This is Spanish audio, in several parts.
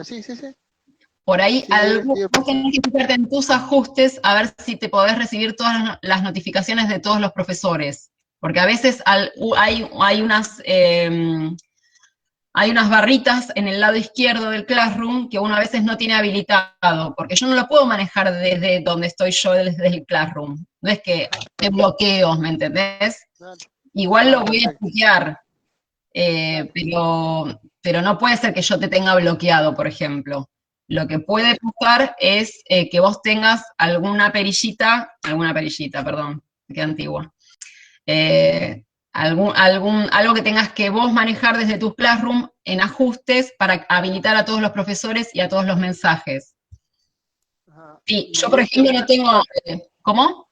Sí, sí, sí. Por ahí, Sí, vos tenés que fijarte en tus ajustes a ver si te podés recibir todas las notificaciones de todos los profesores. Porque a veces hay unas barritas en el lado izquierdo del Classroom que uno a veces no tiene habilitado, porque yo no lo puedo manejar desde donde estoy yo, desde el Classroom. No es que te bloqueo, ¿me entendés? Igual lo voy a perfecto. estudiar, Dale. pero no puede ser que yo te tenga bloqueado, por ejemplo. Lo que puede pasar es que vos tengas alguna perillita, perdón, qué antigua, eh, algo que tengas que vos manejar desde tus Classroom en ajustes para habilitar a todos los profesores y a todos los mensajes. Ajá. Sí, yo por Y ejemplo no tengo, ¿cómo?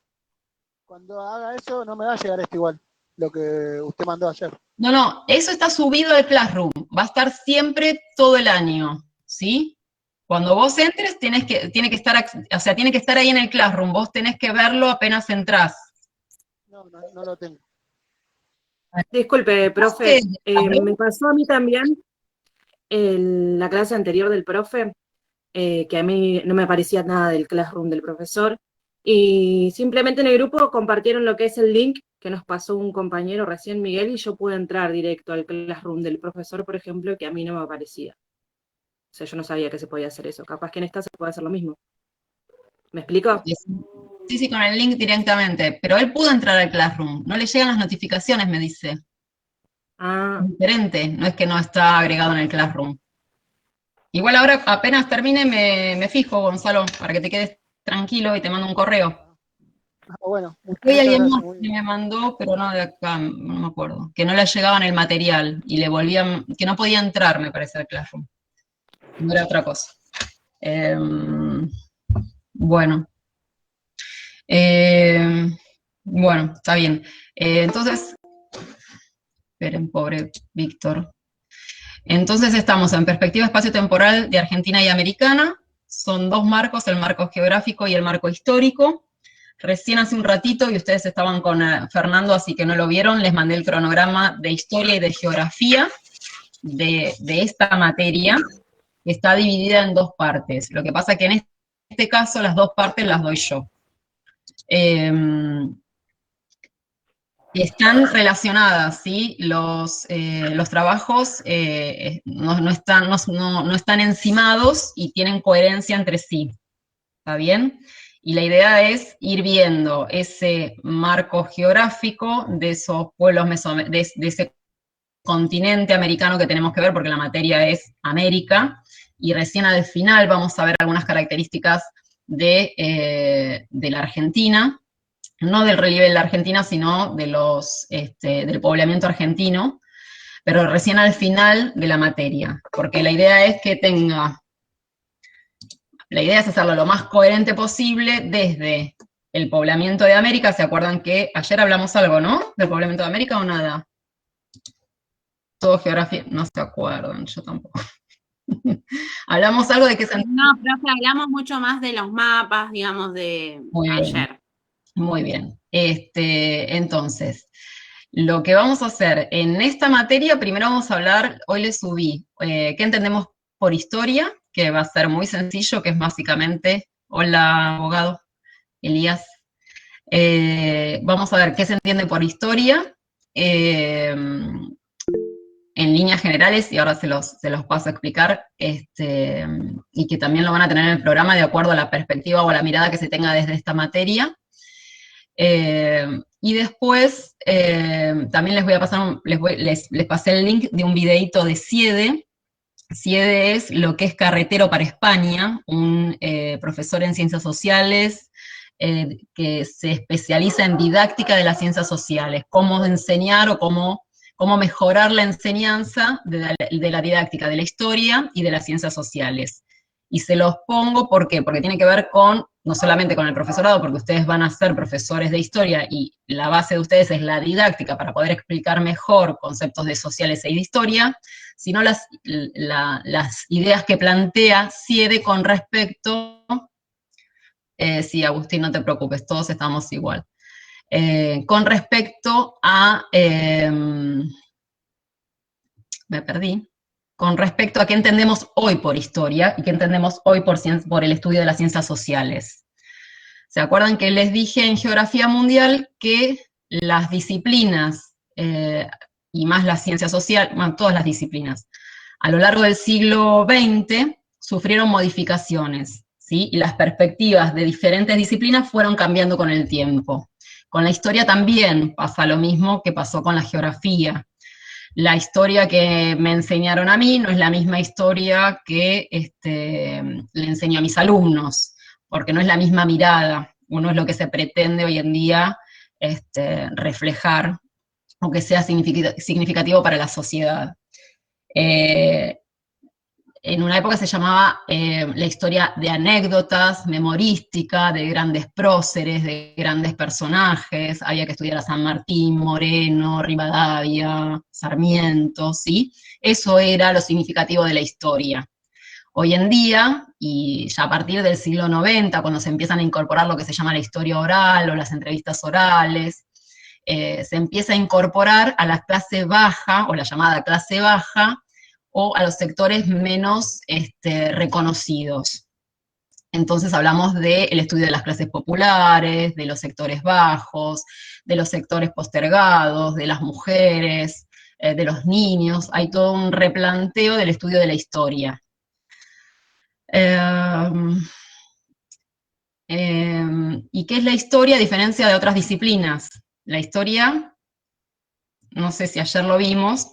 cuando haga eso, no me va a llegar esto igual, lo que usted mandó ayer. No, eso está subido de Classroom, va a estar siempre todo el año, ¿sí? Cuando vos entres, tiene que estar ahí en el Classroom, vos tenés que verlo apenas entrás. No, no, no lo tengo. Disculpe, profe, me pasó a mí también en la clase anterior del profe, que a mí no me aparecía nada del Classroom del profesor, y simplemente en el grupo compartieron lo que es el link que nos pasó un compañero recién, Miguel, y yo pude entrar directo al Classroom del profesor, por ejemplo, que a mí no me aparecía. O sea, yo no sabía que se podía hacer eso. Capaz que en esta se puede hacer lo mismo. ¿Me explico? Sí, con el link directamente, pero él pudo entrar al Classroom, no le llegan las notificaciones, me dice. Ah, Es diferente, no es que no está agregado en el Classroom. Igual ahora apenas termine me fijo, Gonzalo, para que te quedes tranquilo y te mando un correo. Bueno, Hay muchas alguien más gracias. Muy que bien. me mandó, pero no de acá, no me acuerdo, que no le llegaban el material y le volvían, que no podía entrar, me parece, al Classroom. No era otra cosa. Bueno, eh, bueno, está bien. Entonces, esperen, pobre Víctor. Entonces estamos en perspectiva espacio-temporal de Argentina y Americana. Son dos marcos, el marco geográfico y el marco histórico. Recién hace un ratito, y ustedes estaban con Fernando, así que no lo vieron, les mandé el cronograma de historia y de geografía de esta materia, que está dividida en dos partes. Lo que pasa es que en este caso las dos partes las doy yo. Están relacionadas, ¿sí? Los trabajos no están encimados y tienen coherencia entre sí, ¿está bien? Y la idea es ir viendo ese marco geográfico de esos pueblos de ese continente americano que tenemos que ver, porque la materia es América, y recién al final vamos a ver algunas características de la Argentina, no del relieve de la Argentina, sino del poblamiento argentino, pero recién al final de la materia, porque la idea es hacerlo lo más coherente posible desde el poblamiento de América. ¿Se acuerdan que ayer hablamos algo, no? ¿Del poblamiento de América o nada? Todo geografía, no se acuerdan, yo tampoco. Hablamos algo de que No, profe, hablamos mucho más de los mapas, digamos, de ayer. Muy bien. Entonces, lo que vamos a hacer en esta materia, primero vamos a hablar, hoy les subí, ¿qué entendemos por historia? Que va a ser muy sencillo, que es básicamente, hola abogado, Elías. Vamos a ver qué se entiende por historia, en líneas generales, y ahora se los paso a explicar, y que también lo van a tener en el programa de acuerdo a la perspectiva o a la mirada que se tenga desde esta materia. Y después también les voy a pasar, les pasé el link de un videito de Siede. Siede es lo que es Carretero para España, un profesor en ciencias sociales que se especializa en didáctica de las ciencias sociales, cómo enseñar o cómo mejorar la enseñanza de la didáctica de la historia y de las ciencias sociales. Y se los pongo, ¿por qué? Porque tiene que ver con, no solamente con el profesorado, porque ustedes van a ser profesores de historia y la base de ustedes es la didáctica para poder explicar mejor conceptos de sociales y de historia, sino las ideas que plantea Siede con respecto, sí, Agustín, no te preocupes, todos estamos igual, con respecto a, me perdí, con respecto a qué entendemos hoy por historia y qué entendemos hoy por el estudio de las ciencias sociales. ¿Se acuerdan que les dije en geografía mundial que las disciplinas, y más las ciencias sociales, bueno, todas las disciplinas, a lo largo del siglo XX sufrieron modificaciones, ¿sí? Y las perspectivas de diferentes disciplinas fueron cambiando con el tiempo. Con la historia también pasa lo mismo que pasó con la geografía. La historia que me enseñaron a mí no es la misma historia que le enseño a mis alumnos, porque no es la misma mirada. Uno es lo que se pretende hoy en día reflejar, o que sea significativo para la sociedad. En una época se llamaba la historia de anécdotas, memorística, de grandes próceres, de grandes personajes, había que estudiar a San Martín, Moreno, Rivadavia, Sarmiento, ¿sí? Eso era lo significativo de la historia. Hoy en día, y ya a partir del siglo XIX, cuando se empiezan a incorporar lo que se llama la historia oral o las entrevistas orales, se empieza a incorporar a la clase baja, o la llamada clase baja, o a los sectores menos reconocidos. Entonces hablamos del estudio de las clases populares, de los sectores bajos, de los sectores postergados, de las mujeres, de los niños. Hay todo un replanteo del estudio de la historia. ¿Y qué es la historia a diferencia de otras disciplinas? La historia, no sé si ayer lo vimos,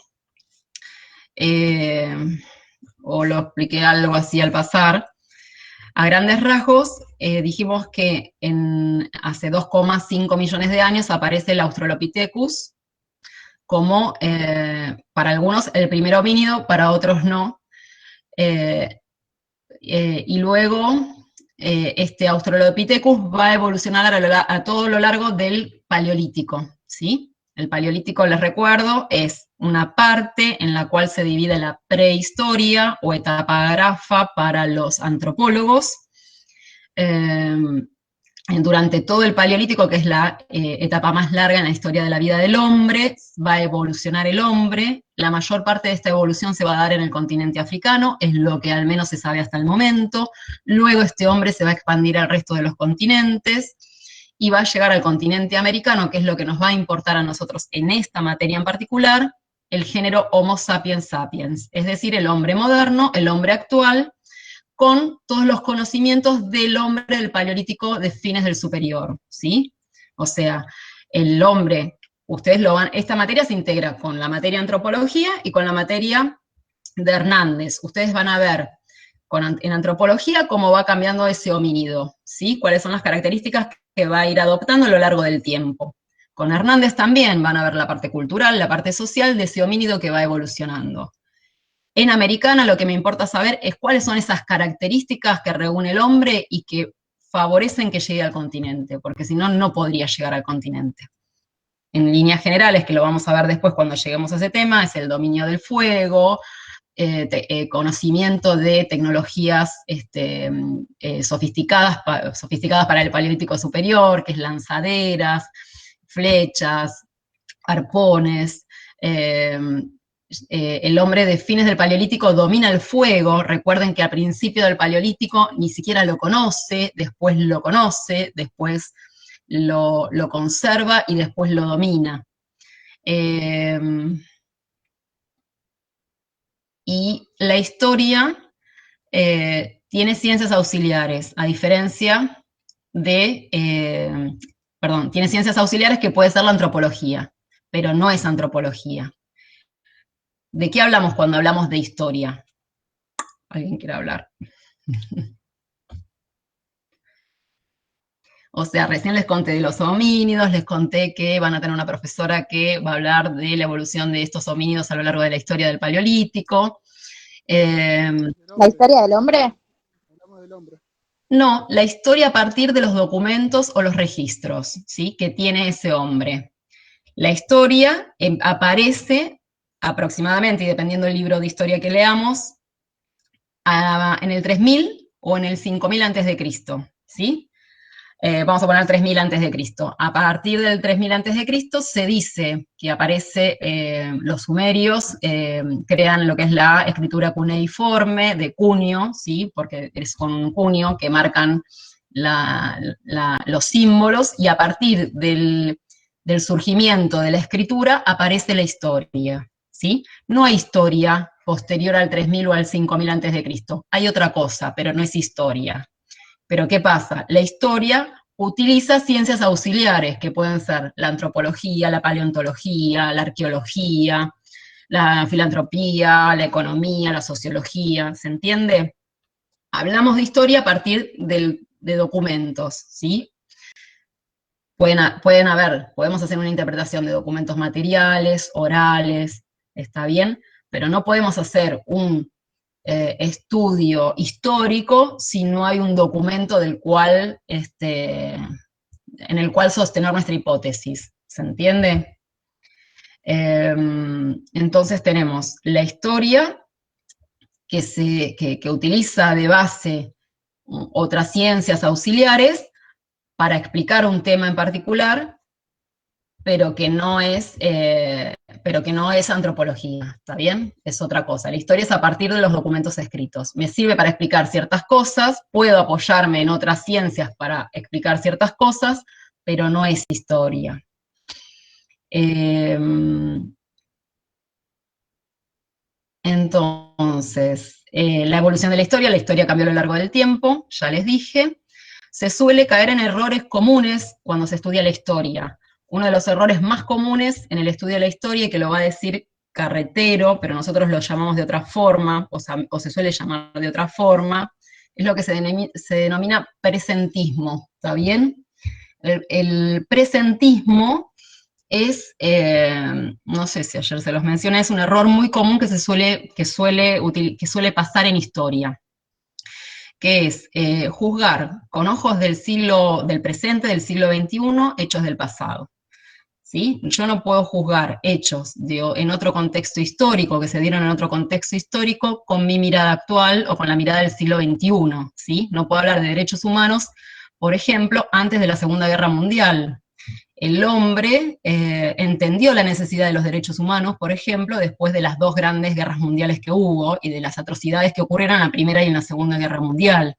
o lo expliqué algo así al pasar. A grandes rasgos, dijimos que hace 2,5 millones de años aparece el Australopithecus como, para algunos, el primer homínido, para otros no. Y luego, este Australopithecus va a evolucionar a todo lo largo del Paleolítico, ¿sí? El Paleolítico, les recuerdo, es una parte en la cual se divide la prehistoria o etapa grafa para los antropólogos. Durante todo el Paleolítico, que es la etapa más larga en la historia de la vida del hombre, va a evolucionar el hombre. La mayor parte de esta evolución se va a dar en el continente africano, es lo que al menos se sabe hasta el momento. Luego este hombre se va a expandir al resto de los continentes, y va a llegar al continente americano, que es lo que nos va a importar a nosotros en esta materia en particular, el género Homo sapiens sapiens, es decir, el hombre moderno, el hombre actual, con todos los conocimientos del hombre del Paleolítico de fines del superior, ¿sí? O sea, el hombre, esta materia se integra con la materia antropología y con la materia de Hernández. Ustedes van a ver en antropología cómo va cambiando ese homínido, ¿sí? Cuáles son las características que va a ir adoptando a lo largo del tiempo. Con Hernández también van a ver la parte cultural, la parte social de ese homínido que va evolucionando. En Americana lo que me importa saber es cuáles son esas características que reúne el hombre y que favorecen que llegue al continente, porque si no, no podría llegar al continente. En líneas generales, que lo vamos a ver después cuando lleguemos a ese tema, es el dominio del fuego, conocimiento de tecnologías sofisticadas para el Paleolítico superior, que es lanzaderas, flechas, arpones. El hombre de fines del Paleolítico domina el fuego. Recuerden que al principio del Paleolítico ni siquiera lo conoce, después lo conserva y después lo domina. Y la historia tiene ciencias auxiliares, a diferencia de, tiene ciencias auxiliares que puede ser la antropología, pero no es antropología. ¿De qué hablamos cuando hablamos de historia? ¿Alguien quiere hablar? O sea, recién les conté de los homínidos, les conté que van a tener una profesora que va a hablar de la evolución de estos homínidos a lo largo de la historia del Paleolítico. ¿La historia del hombre? Hablamos del hombre. No, la historia a partir de los documentos o los registros, ¿sí? Que tiene ese hombre. La historia aparece aproximadamente, y dependiendo del libro de historia que leamos, en el 3000 o en el 5000 a.C., ¿sí? vamos a poner 3000 antes de Cristo. A partir del 3000 antes de Cristo se dice que aparece, los sumerios crean lo que es la escritura cuneiforme de Cuneo, ¿sí? Porque es con un cuneo que marcan los símbolos, y a partir del surgimiento de la escritura aparece la historia, ¿sí? No hay historia posterior al 3000 o al 5000 antes de Cristo. Hay otra cosa, pero no es historia. Pero ¿qué pasa? La historia utiliza ciencias auxiliares, que pueden ser la antropología, la paleontología, la arqueología, la filantropía, la economía, la sociología, ¿se entiende? Hablamos de historia a partir de documentos, ¿sí? Podemos hacer una interpretación de documentos materiales, orales, está bien, pero no podemos hacer un estudio histórico si no hay un documento en el cual sostener nuestra hipótesis, ¿se entiende? Entonces tenemos la historia que utiliza de base otras ciencias auxiliares para explicar un tema en particular, pero que no es antropología, ¿está bien? Es otra cosa. La historia es a partir de los documentos escritos. Me sirve para explicar ciertas cosas, puedo apoyarme en otras ciencias para explicar ciertas cosas, pero no es historia. Entonces, la evolución de la historia cambió a lo largo del tiempo, ya les dije. Se suele caer en errores comunes cuando se estudia la historia. Uno de los errores más comunes en el estudio de la historia, y que lo va a decir Carretero, pero nosotros lo llamamos de otra forma, o se suele llamar de otra forma, es lo que se denomina presentismo, ¿está bien? El presentismo es, no sé si ayer se los mencioné, es un error muy común que suele pasar en historia, que es juzgar con ojos del presente, del siglo XXI, hechos del pasado. ¿Sí? Yo no puedo juzgar hechos en otro contexto histórico, que se dieron en otro contexto histórico, con mi mirada actual o con la mirada del siglo XXI, ¿sí? No puedo hablar de derechos humanos, por ejemplo, antes de la Segunda Guerra Mundial. El hombre entendió la necesidad de los derechos humanos, por ejemplo, después de las dos grandes guerras mundiales que hubo y de las atrocidades que ocurrieron en la Primera y en la Segunda Guerra Mundial.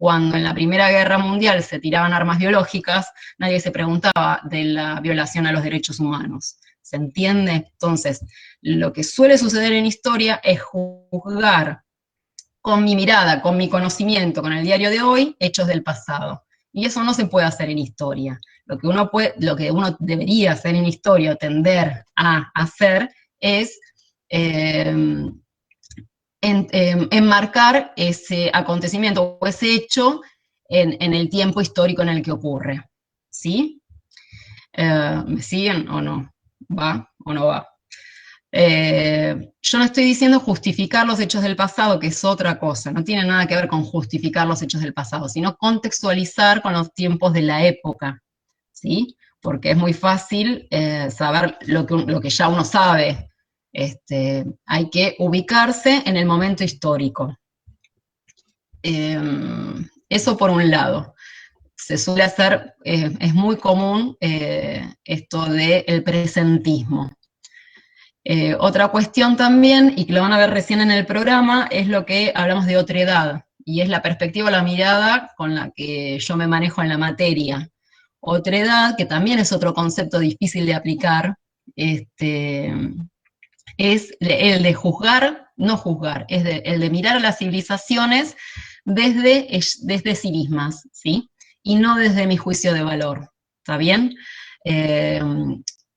Cuando en la Primera Guerra Mundial se tiraban armas biológicas, nadie se preguntaba de la violación a los derechos humanos. ¿Se entiende? Entonces, lo que suele suceder en historia es juzgar con mi mirada, con mi conocimiento, con el diario de hoy, hechos del pasado. Y eso no se puede hacer en historia. Lo que uno debería hacer en historia, o tender a hacer, es enmarcar ese acontecimiento o ese hecho en el tiempo histórico en el que ocurre. ¿Sí? ¿Me siguen o no? ¿Va o no va? Yo no estoy diciendo justificar los hechos del pasado, que es otra cosa, no tiene nada que ver con justificar los hechos del pasado, sino contextualizar con los tiempos de la época, ¿sí? Porque es muy fácil saber lo que ya uno sabe. Hay que ubicarse en el momento histórico. Eso por un lado. Se suele hacer, es muy común esto del presentismo. Otra cuestión también, y que lo van a ver recién en el programa, es lo que hablamos de otredad, y es la perspectiva o la mirada con la que yo me manejo en la materia. Otredad, que también es otro concepto difícil de aplicar, es el de juzgar, no juzgar, es el de mirar a las civilizaciones desde sí mismas, ¿sí? Y no desde mi juicio de valor, ¿está bien?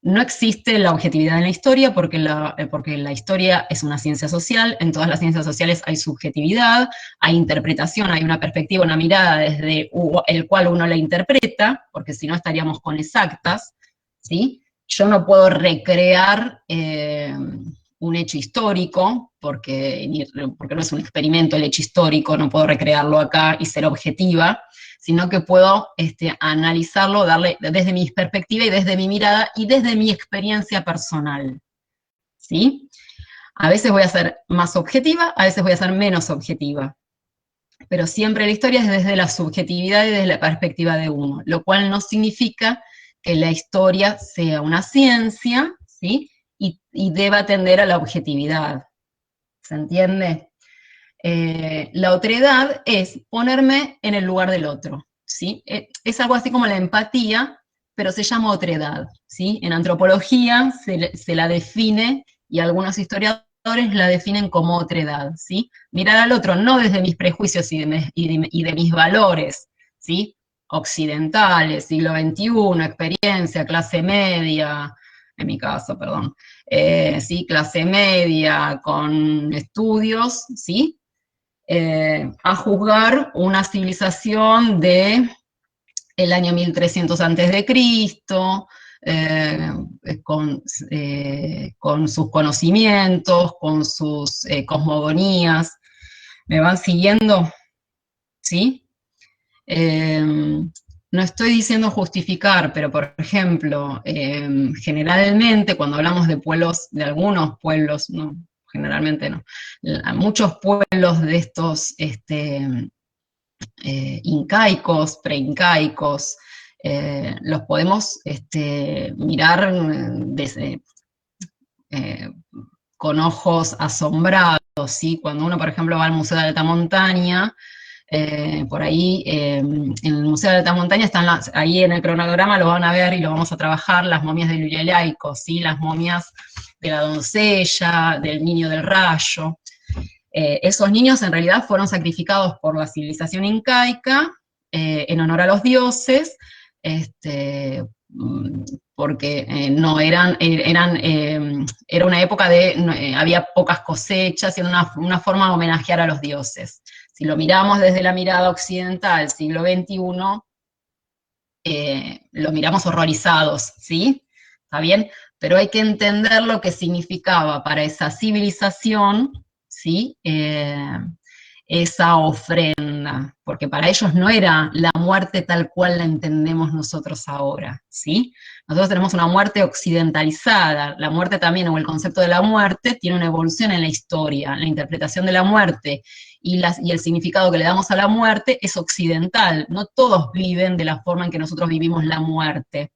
No existe la objetividad en la historia porque la historia es una ciencia social, en todas las ciencias sociales hay subjetividad, hay interpretación, hay una perspectiva, una mirada desde el cual uno la interpreta, porque si no estaríamos con exactas, ¿sí? Yo no puedo recrear un hecho histórico, porque no es un experimento el hecho histórico, no puedo recrearlo acá y ser objetiva, sino que puedo analizarlo, darle desde mi perspectiva y desde mi mirada y desde mi experiencia personal, ¿sí? A veces voy a ser más objetiva, a veces voy a ser menos objetiva. pero siempre la historia es desde la subjetividad y desde la perspectiva de uno, lo cual no significa que la historia sea una ciencia, ¿sí? Y deba tender a la objetividad. ¿Se entiende? La otredad es ponerme en el lugar del otro, ¿sí? Es algo así como la empatía, pero se llama otredad, ¿sí? En antropología se la define, y algunos historiadores la definen como otredad, ¿sí? Mirar al otro no desde mis prejuicios y de mis valores, ¿sí? Occidentales, siglo XXI, experiencia, clase media, en mi caso, perdón, ¿sí? Clase media, con estudios, ¿sí? A juzgar una civilización de el año 1300 antes de Cristo, con sus conocimientos, con sus cosmogonías. ¿Me van siguiendo? ¿Sí? No estoy diciendo justificar, pero por ejemplo, generalmente cuando hablamos de pueblos, de algunos pueblos, no, generalmente no, muchos pueblos de estos incaicos, preincaicos, los podemos mirar con ojos asombrados, ¿sí? Cuando uno, por ejemplo, va al Museo de Alta Montaña, por ahí, en el Museo de Alta Montaña están ahí en el cronograma, lo van a ver y lo vamos a trabajar, las momias del Llullaico, ¿sí? Las momias de la doncella, del niño del rayo. Esos niños en realidad fueron sacrificados por la civilización incaica en honor a los dioses, porque no era una época había pocas cosechas, y era una forma de homenajear a los dioses. Si lo miramos desde la mirada occidental, siglo XXI, lo miramos horrorizados, ¿sí? ¿Está bien? Pero hay que entender lo que significaba para esa civilización, ¿sí? Esa ofrenda, porque para ellos no era la muerte tal cual la entendemos nosotros ahora, ¿sí? Nosotros tenemos una muerte occidentalizada, la muerte también, o el concepto de la muerte, tiene una evolución en la historia, la interpretación de la muerte y el significado que le damos a la muerte es occidental, no todos viven de la forma en que nosotros vivimos la muerte.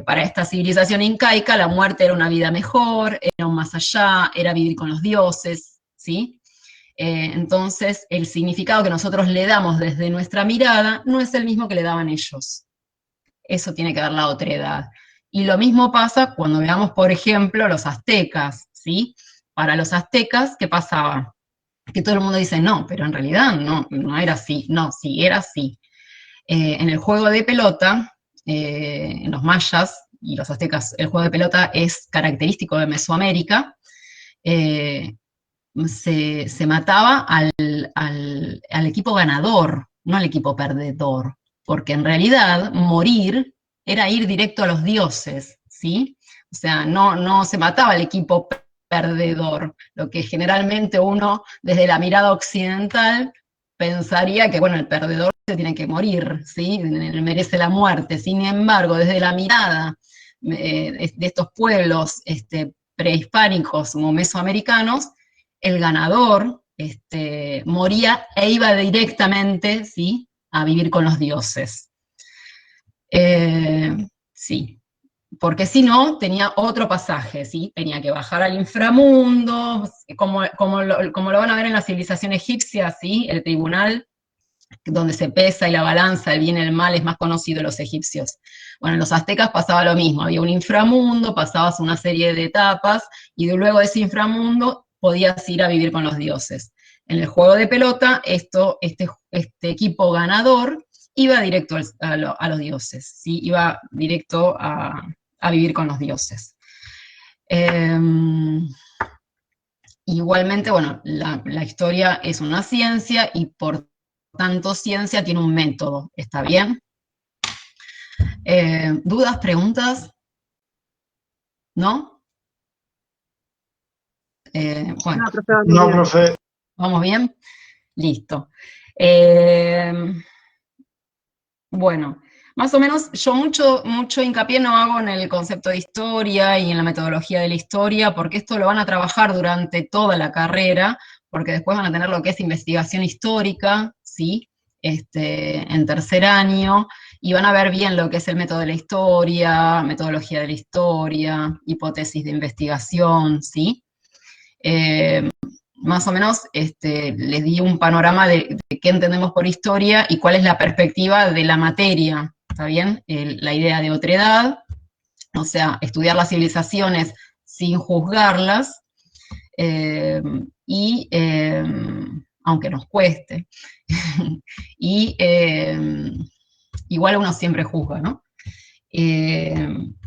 Para esta civilización incaica, la muerte era una vida mejor, era un más allá, era vivir con los dioses, ¿sí? Entonces, el significado que nosotros le damos desde nuestra mirada no es el mismo que le daban ellos. Eso tiene que ver la otredad. Y lo mismo pasa cuando veamos, por ejemplo, los aztecas, ¿sí? Para los aztecas, ¿qué pasaba? Que todo el mundo dice, no, pero en realidad no era así. No, sí, era así. En el juego de pelota, en los mayas y los aztecas, el juego de pelota es característico de Mesoamérica. Se mataba al equipo ganador, no al equipo perdedor, porque en realidad morir era ir directo a los dioses, ¿sí? O sea, no se mataba al equipo perdedor, lo que generalmente uno, desde la mirada occidental, pensaría que, bueno, el perdedor se tiene que morir, ¿sí? Merece la muerte. Sin embargo, desde la mirada de estos pueblos prehispánicos o mesoamericanos, el ganador moría e iba directamente, ¿sí?, a vivir con los dioses. Sí, porque si no, tenía otro pasaje, ¿sí? Tenía que bajar al inframundo, como lo van a ver en la civilización egipcia, ¿sí? El tribunal donde se pesa y la balanza, el bien y el mal, es más conocido de los egipcios. Bueno, en los aztecas pasaba lo mismo, había un inframundo, pasabas una serie de etapas, y luego de ese inframundo podías ir a vivir con los dioses. En el juego de pelota, este equipo ganador iba directo a los dioses, ¿sí? Iba directo a vivir con los dioses. Igualmente, bueno, la historia es una ciencia, y por tanto ciencia tiene un método, ¿está bien? ¿Dudas, preguntas? ¿No? Bueno. No, profe. ¿Vamos bien? Listo. Bueno, más o menos, yo mucho hincapié no hago en el concepto de historia y en la metodología de la historia, porque esto lo van a trabajar durante toda la carrera, porque después van a tener lo que es investigación histórica, ¿sí? En tercer año, y van a ver bien lo que es el método de la historia, metodología de la historia, hipótesis de investigación, ¿sí? Más o menos les di un panorama de qué entendemos por historia y cuál es la perspectiva de la materia, ¿está bien? La idea de otredad, o sea, estudiar las civilizaciones sin juzgarlas, aunque nos cueste, y igual uno siempre juzga, ¿no?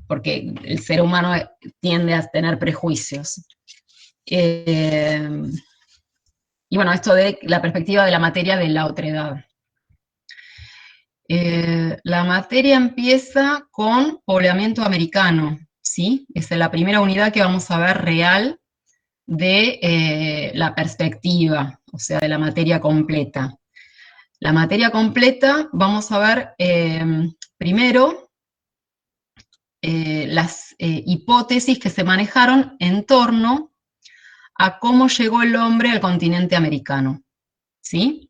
Porque el ser humano tiende a tener prejuicios. Y bueno, esto de la perspectiva de la materia de la otredad. La materia empieza con poblamiento americano, ¿sí? Esa es la primera unidad que vamos a ver real de la perspectiva, o sea, de la materia completa. La materia completa, vamos a ver primero las hipótesis que se manejaron en torno a cómo llegó el hombre al continente americano, ¿sí?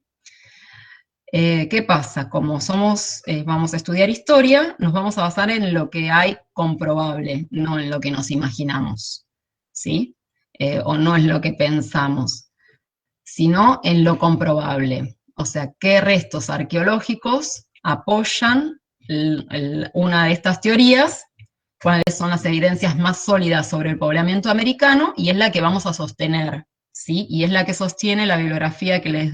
¿Qué pasa? Como vamos a estudiar historia, nos vamos a basar en lo que hay comprobable, no en lo que nos imaginamos, ¿sí? O no en lo que pensamos, sino en lo comprobable. O sea, qué restos arqueológicos apoyan una de estas teorías, cuáles son las evidencias más sólidas sobre el poblamiento americano, y es la que vamos a sostener, ¿sí? Y es la que sostiene la bibliografía que les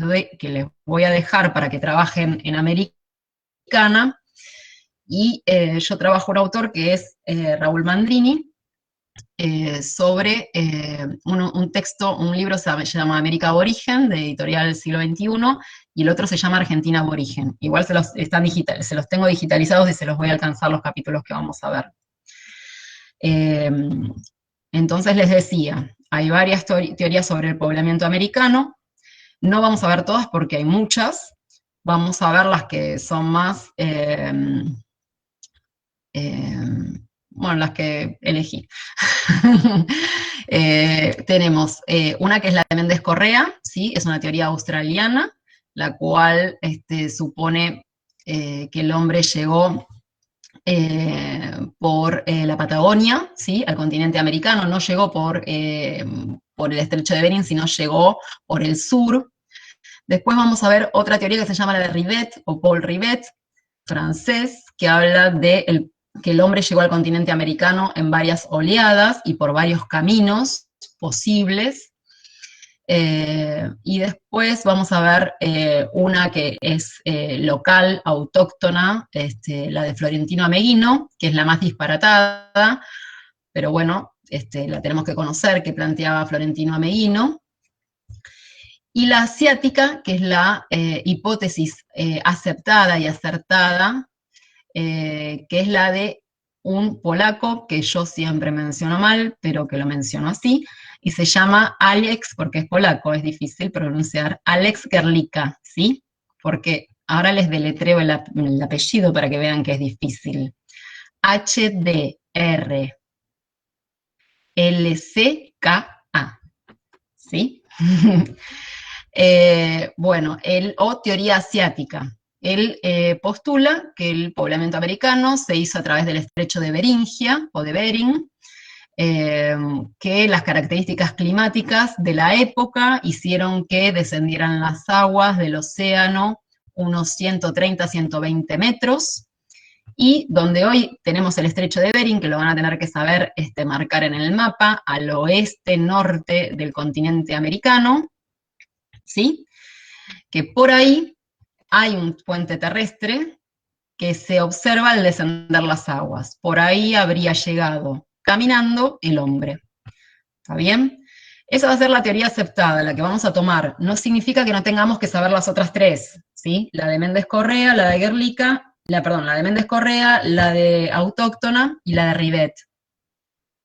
voy a dejar para que trabajen en Americana, y yo trabajo un autor que es Raúl Mandrini, sobre un texto, un libro se llama América Aborigen, de editorial Siglo XXI, y el otro se llama Argentina Aborigen. Igual se los tengo digitalizados y se los voy a alcanzar los capítulos que vamos a ver. Entonces les decía, hay varias teorías sobre el poblamiento americano, no vamos a ver todas porque hay muchas, vamos a ver las que son más, bueno, las que elegí. Tenemos una que es la de Méndez Correa, ¿sí? Es una teoría australiana, la cual supone que el hombre llegó por la Patagonia, ¿sí? Al continente americano, no llegó por el estrecho de Bering, sino llegó por el sur. Después vamos a ver otra teoría que se llama la de Rivet, o Paul Rivet, francés, que habla de que el hombre llegó al continente americano en varias oleadas y por varios caminos posibles. Y después vamos a ver una que es local, autóctona, la de Florentino Ameghino, que es la más disparatada, pero bueno, la tenemos que conocer, que planteaba Florentino Ameghino. Y la asiática, que es la hipótesis aceptada y acertada, que es la de un polaco, que yo siempre menciono mal, pero que lo menciono así, y se llama Alex, porque es polaco, es difícil pronunciar, Alex Gerlicka, ¿sí? Porque ahora les deletreo el apellido para que vean que es difícil. H-D-R-L-C-K-A, ¿sí? Bueno, o teoría asiática. Él postula que el poblamiento americano se hizo a través del estrecho de Beringia, o de Bering, que las características climáticas de la época hicieron que descendieran las aguas del océano unos 130, 120 metros, y donde hoy tenemos el estrecho de Bering, que lo van a tener que saber marcar en el mapa, al oeste-norte del continente americano, ¿sí? Que por ahí hay un puente terrestre que se observa al descender las aguas. Por ahí habría llegado caminando el hombre. ¿Está bien? Esa va a ser la teoría aceptada, la que vamos a tomar. No significa que no tengamos que saber las otras tres, ¿sí? La de Méndez Correa, la de Gerlicka, la de Méndez Correa, la de autóctona y la de Rivet.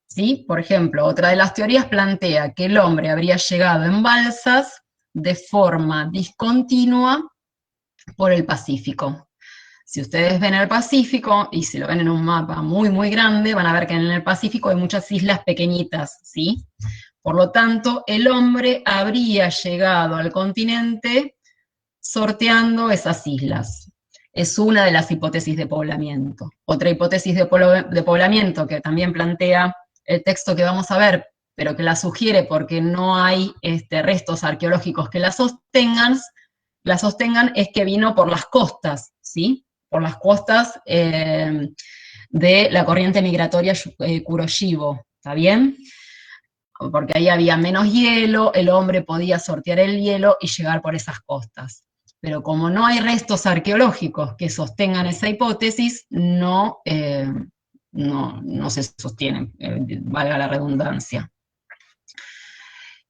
¿Sí? Por ejemplo, otra de las teorías plantea que el hombre habría llegado en balsas de forma discontinua por el Pacífico. Si ustedes ven el Pacífico, y si lo ven en un mapa muy, muy grande, van a ver que en el Pacífico hay muchas islas pequeñitas, ¿sí? Por lo tanto, el hombre habría llegado al continente sorteando esas islas. Es una de las hipótesis de poblamiento. Otra hipótesis de poblamiento que también plantea el texto que vamos a ver, pero que la sugiere porque no hay restos arqueológicos que la sostengan, es que vino por las costas, ¿sí? Por las costas de la corriente migratoria Kuroshio, ¿está bien? Porque ahí había menos hielo, el hombre podía sortear el hielo y llegar por esas costas. Pero como no hay restos arqueológicos que sostengan esa hipótesis, no se sostienen, valga la redundancia.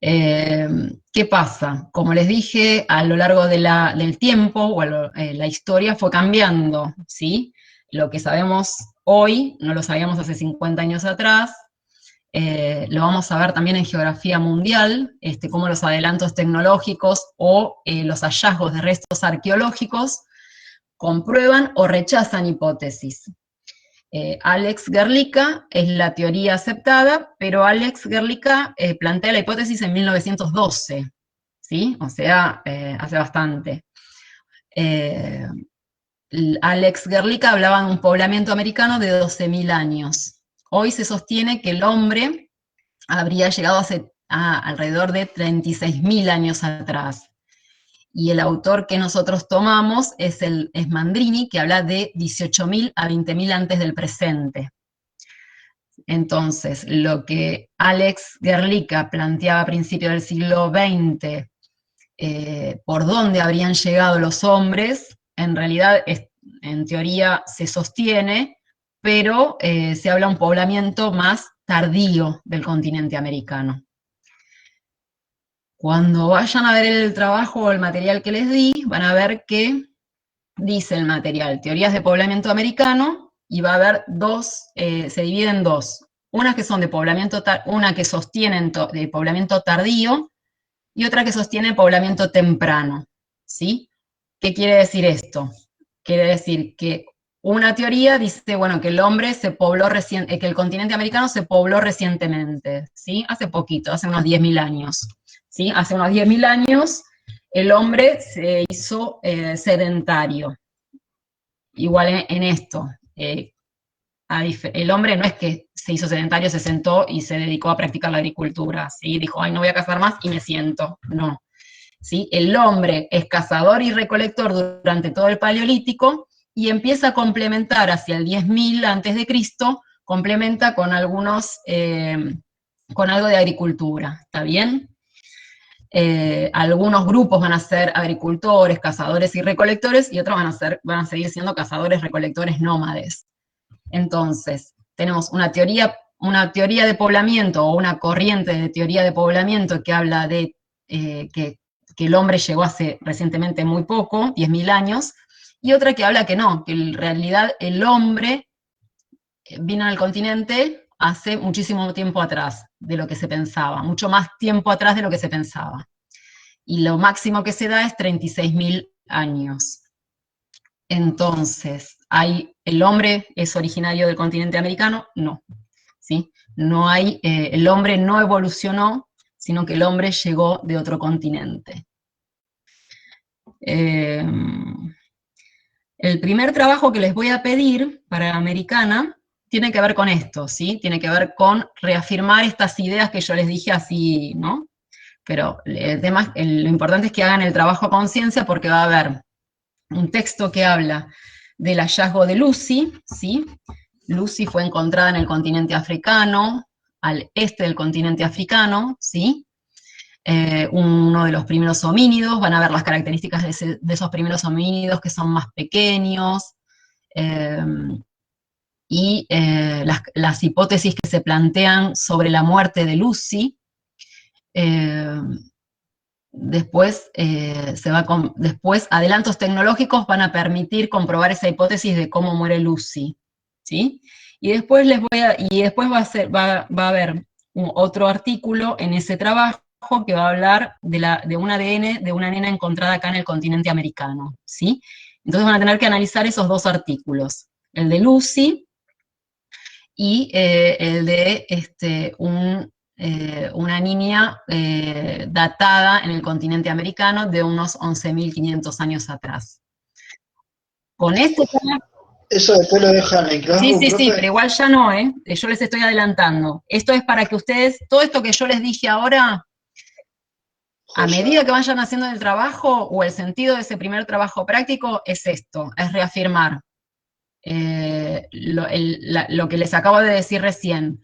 ¿Qué pasa? Como les dije, a lo largo del tiempo, la historia fue cambiando, ¿sí? Lo que sabemos hoy, no lo sabíamos hace 50 años atrás, lo vamos a ver también en geografía mundial, cómo los adelantos tecnológicos o los hallazgos de restos arqueológicos comprueban o rechazan hipótesis. Alex Gerlicka es la teoría aceptada, pero Alex Gerlicka plantea la hipótesis en 1912, ¿sí? O sea, hace bastante. Alex Gerlicka hablaba de un poblamiento americano de 12.000 años. Hoy se sostiene que el hombre habría llegado a alrededor de 36.000 años atrás. Y el autor que nosotros tomamos es Mandrini, que habla de 18.000 a 20.000 antes del presente. Entonces, lo que Alex Gerlicka planteaba a principios del siglo XX, por dónde habrían llegado los hombres, en realidad, en teoría, se sostiene, pero se habla de un poblamiento más tardío del continente americano. Cuando vayan a ver el trabajo o el material que les di, van a ver que dice el material, teorías de poblamiento americano, y va a haber se divide en dos. Unas que son de poblamiento, una que sostienen de poblamiento tardío, y otra que sostiene poblamiento temprano, ¿sí? ¿Qué quiere decir esto? Quiere decir que una teoría dice, bueno, que el hombre se pobló que el continente americano se pobló recientemente, ¿sí? Hace poquito, hace unos 10.000 años, ¿sí? Hace unos 10.000 años el hombre se hizo sedentario. Igual en esto, el hombre no es que se hizo sedentario, se sentó y se dedicó a practicar la agricultura, ¿sí? Dijo, ay, no voy a cazar más y me siento, no. ¿Sí? El hombre es cazador y recolector durante todo el Paleolítico y empieza a complementar hacia el 10.000 a.C., complementa con con algo de agricultura, ¿está bien? Algunos grupos van a ser agricultores, cazadores y recolectores, y otros van a seguir siendo cazadores, recolectores, nómades. Entonces, tenemos una teoría de poblamiento, o una corriente de teoría de poblamiento que habla de que el hombre llegó hace recientemente muy poco, 10.000 años, y otra que habla que no, que en realidad el hombre vino al continente hace muchísimo tiempo atrás de lo que se pensaba, mucho más tiempo atrás de lo que se pensaba. Y lo máximo que se da es 36.000 años. Entonces, ¿el hombre es originario del continente americano? No, ¿sí? No hay, el hombre no evolucionó, sino que el hombre llegó de otro continente. El primer trabajo que les voy a pedir para Americana tiene que ver con esto, ¿sí? Tiene que ver con reafirmar estas ideas que yo les dije así, ¿no? Pero lo importante es que hagan el trabajo a conciencia, porque va a haber un texto que habla del hallazgo de Lucy, ¿sí? Lucy fue encontrada en el continente africano, al este del continente africano, ¿sí? Uno de los primeros homínidos, van a ver las características de esos primeros homínidos que son más pequeños, y las hipótesis que se plantean sobre la muerte de Lucy. Después, adelantos tecnológicos van a permitir comprobar esa hipótesis de cómo muere Lucy, ¿sí? Y después va a haber otro artículo en ese trabajo que va a hablar de un ADN de una nena encontrada acá en el continente americano, ¿sí? Entonces van a tener que analizar esos dos artículos, el de Lucy y el de una niña datada en el continente americano de unos 11.500 años atrás. Con este tema... ¿Eso después lo dejan en Classroom, Sí, profe? pero igual ya no, yo les estoy adelantando. Esto es para que ustedes, todo esto que yo les dije ahora, a medida que vayan haciendo el trabajo, o el sentido de ese primer trabajo práctico, es esto, es reafirmar lo que les acabo de decir recién.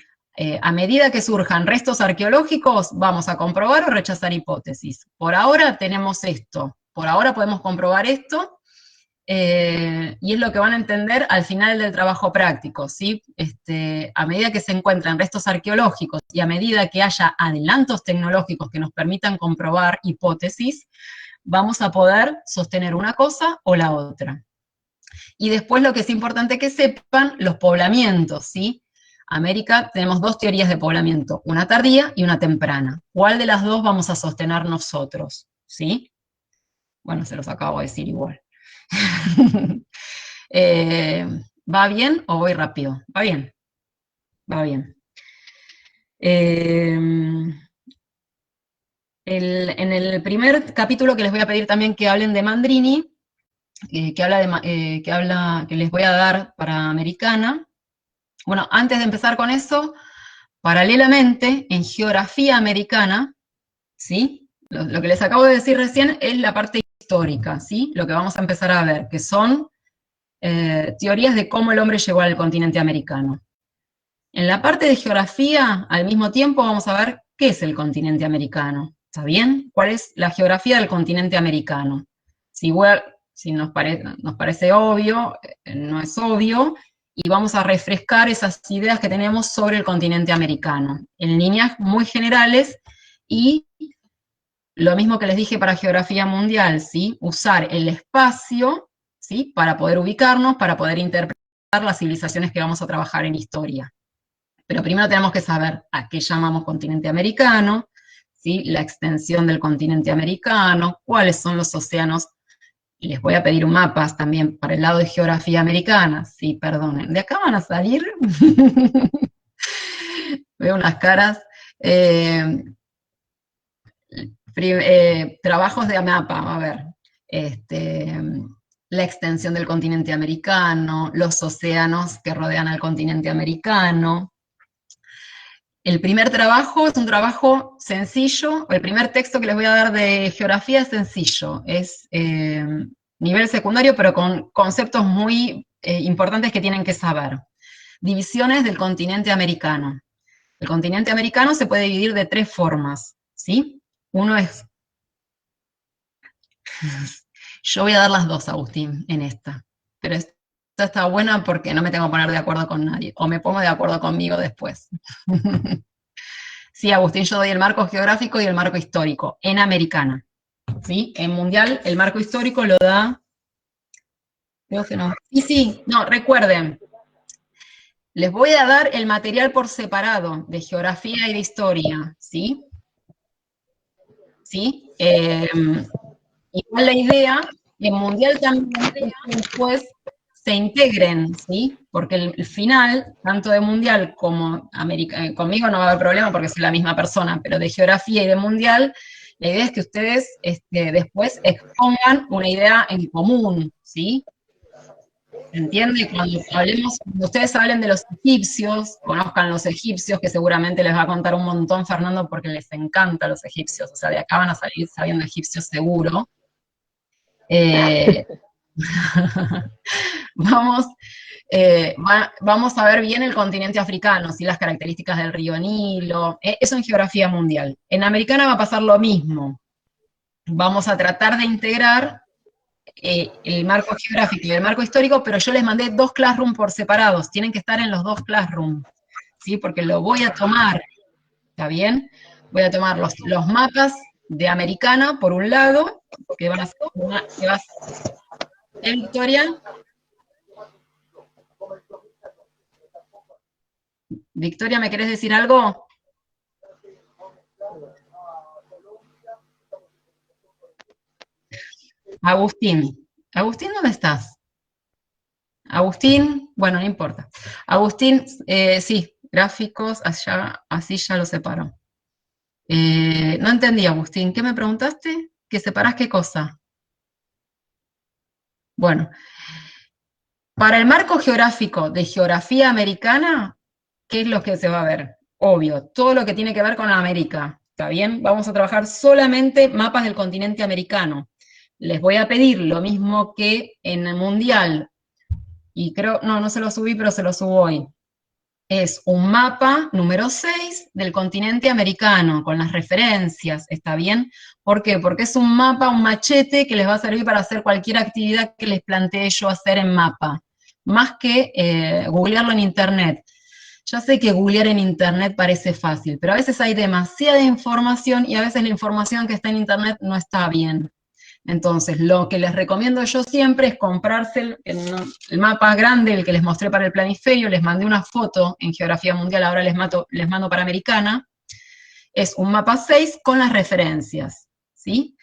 A medida que surjan restos arqueológicos, vamos a comprobar o rechazar hipótesis. Por ahora tenemos esto, por ahora podemos comprobar esto, y es lo que van a entender al final del trabajo práctico, ¿sí? A medida que se encuentran restos arqueológicos y a medida que haya adelantos tecnológicos que nos permitan comprobar hipótesis, vamos a poder sostener una cosa o la otra. Y después lo que es importante que sepan, los poblamientos, ¿sí? América, tenemos dos teorías de poblamiento, una tardía y una temprana. ¿Cuál de las dos vamos a sostener nosotros? ¿Sí? Bueno, se los acabo de decir igual. ¿Va bien o voy rápido? Va bien. Va bien. En el primer capítulo que les voy a pedir también que hablen de Mandrini, que les voy a dar para Americana. Bueno, antes de empezar con eso, paralelamente, en geografía americana, ¿sí? Lo que les acabo de decir recién es la parte histórica, ¿sí? Lo que vamos a empezar a ver, que son teorías de cómo el hombre llegó al continente americano. En la parte de geografía, al mismo tiempo, vamos a ver qué es el continente americano. ¿Está bien? ¿Cuál es la geografía del continente americano? Si nos parece obvio, no es obvio, y vamos a refrescar esas ideas que tenemos sobre el continente americano, en líneas muy generales, y lo mismo que les dije para geografía mundial, ¿sí? Usar el espacio, ¿sí? Para poder ubicarnos, para poder interpretar las civilizaciones que vamos a trabajar en historia. Pero primero tenemos que saber a qué llamamos continente americano, ¿sí? La extensión del continente americano, cuáles son los océanos. Y les voy a pedir mapas también para el lado de geografía americana. Sí, perdonen. ¿De acá van a salir? Veo unas caras. Trabajos de mapa, a ver. La extensión del continente americano, los océanos que rodean al continente americano. El primer trabajo es un trabajo sencillo, el primer texto que les voy a dar de geografía es sencillo, es nivel secundario, pero con conceptos muy importantes que tienen que saber. Divisiones del continente americano. El continente americano se puede dividir de tres formas, ¿sí? Uno es... Yo voy a dar las dos, Agustín, en esta, pero esta está buena porque no me tengo que poner de acuerdo con nadie, o me pongo de acuerdo conmigo después. Sí, Agustín, yo doy el marco geográfico y el marco histórico, en americana, ¿sí? En mundial, el marco histórico lo da... Creo que no. Sí, no, recuerden, les voy a dar el material por separado, de geografía y de historia, ¿sí? ¿Sí? Igual la idea, en mundial también, después se integren, ¿sí? Porque el final, tanto de mundial como conmigo no va a haber problema porque soy la misma persona, pero de geografía y de mundial, la idea es que ustedes después expongan una idea en común, ¿sí? ¿Se entiende? Cuando ustedes hablen de los egipcios, conozcan los egipcios, que seguramente les va a contar un montón Fernando porque les encantan los egipcios, o sea, de acá van a salir sabiendo egipcios seguro. Vamos a ver bien el continente africano, ¿sí? Las características del río Nilo, eso en geografía mundial. En americana va a pasar lo mismo. Vamos a tratar de integrar el marco geográfico y el marco histórico, pero yo les mandé 2 classrooms por separados, tienen que estar en los 2 classrooms, ¿sí? Porque lo voy a tomar, ¿está bien? Voy a tomar los mapas de americana, por un lado, que van a ser Victoria. Victoria, ¿me querés decir algo? Agustín. Agustín, ¿dónde estás? Agustín, bueno, no importa. Agustín, sí, gráficos, así ya lo separo. No entendí, Agustín, ¿qué me preguntaste? ¿Que separás qué cosa? Bueno, para el marco geográfico de geografía americana, ¿qué es lo que se va a ver? Obvio, todo lo que tiene que ver con América, ¿está bien? Vamos a trabajar solamente mapas del continente americano. Les voy a pedir lo mismo que en el Mundial, y creo, no se lo subí, pero se lo subo hoy. Es un mapa número 6 del continente americano, con las referencias, ¿está bien? ¿Por qué? Porque es un mapa, un machete que les va a servir para hacer cualquier actividad que les plantee yo hacer en mapa, más que googlearlo en internet. Ya sé que googlear en internet parece fácil, pero a veces hay demasiada información y a veces la información que está en internet no está bien. Entonces, lo que les recomiendo yo siempre es comprarse el mapa grande, el que les mostré para el planiferio, les mandé una foto en Geografía Mundial, ahora les mando para Americana, es un mapa 6 con las referencias, ¿sí?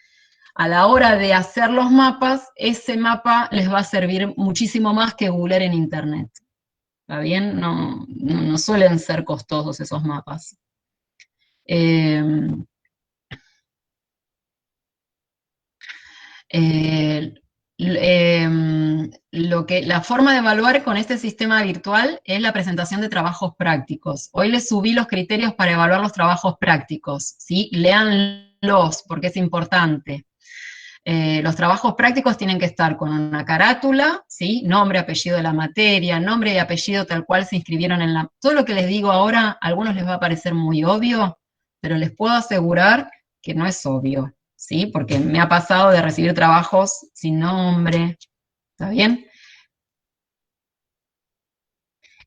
A la hora de hacer los mapas, ese mapa les va a servir muchísimo más que googlear en internet, ¿está bien? No suelen ser costosos esos mapas. La forma de evaluar con este sistema virtual es la presentación de trabajos prácticos. Hoy les subí los criterios para evaluar los trabajos prácticos, ¿sí? Léanlos, porque es importante. Los trabajos prácticos tienen que estar con una carátula, ¿sí? Nombre, apellido de la materia, nombre y apellido tal cual se inscribieron en la... Todo lo que les digo ahora, a algunos les va a parecer muy obvio, pero les puedo asegurar que no es obvio, ¿sí? Porque me ha pasado de recibir trabajos sin nombre, ¿está bien?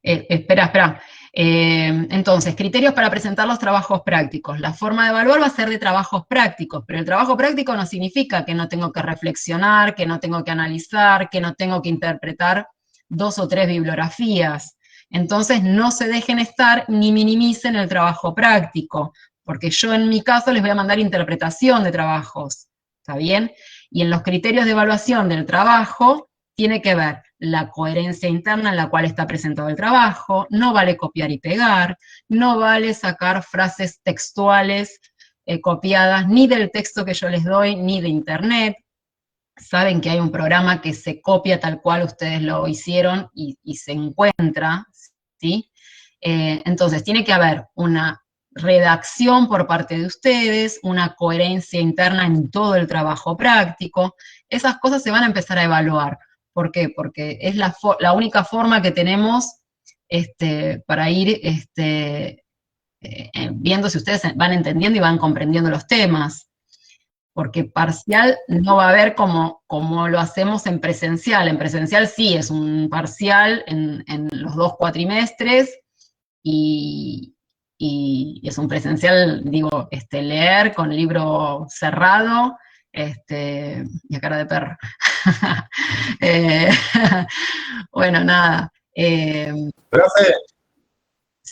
Espera. Entonces, criterios para presentar los trabajos prácticos. La forma de evaluar va a ser de trabajos prácticos, pero el trabajo práctico no significa que no tengo que reflexionar, que no tengo que analizar, que no tengo que interpretar 2 o 3 bibliografías. Entonces, no se dejen estar ni minimicen el trabajo práctico, porque yo en mi caso les voy a mandar interpretación de trabajos, ¿está bien? Y en los criterios de evaluación del trabajo tiene que ver la coherencia interna en la cual está presentado el trabajo, no vale copiar y pegar, no vale sacar frases textuales copiadas ni del texto que yo les doy, ni de internet. Saben que hay un programa que se copia tal cual ustedes lo hicieron y se encuentra, ¿sí? Entonces, tiene que haber una redacción por parte de ustedes, una coherencia interna en todo el trabajo práctico. Esas cosas se van a empezar a evaluar. ¿Por qué? Porque es la única forma que tenemos para ir viendo si ustedes van entendiendo y van comprendiendo los temas. Porque parcial no va a haber como lo hacemos en presencial. En presencial sí, es un parcial en los 2 cuatrimestres y es un presencial, digo, leer con libro cerrado, y a cara de perro. Bueno, nada. Profe,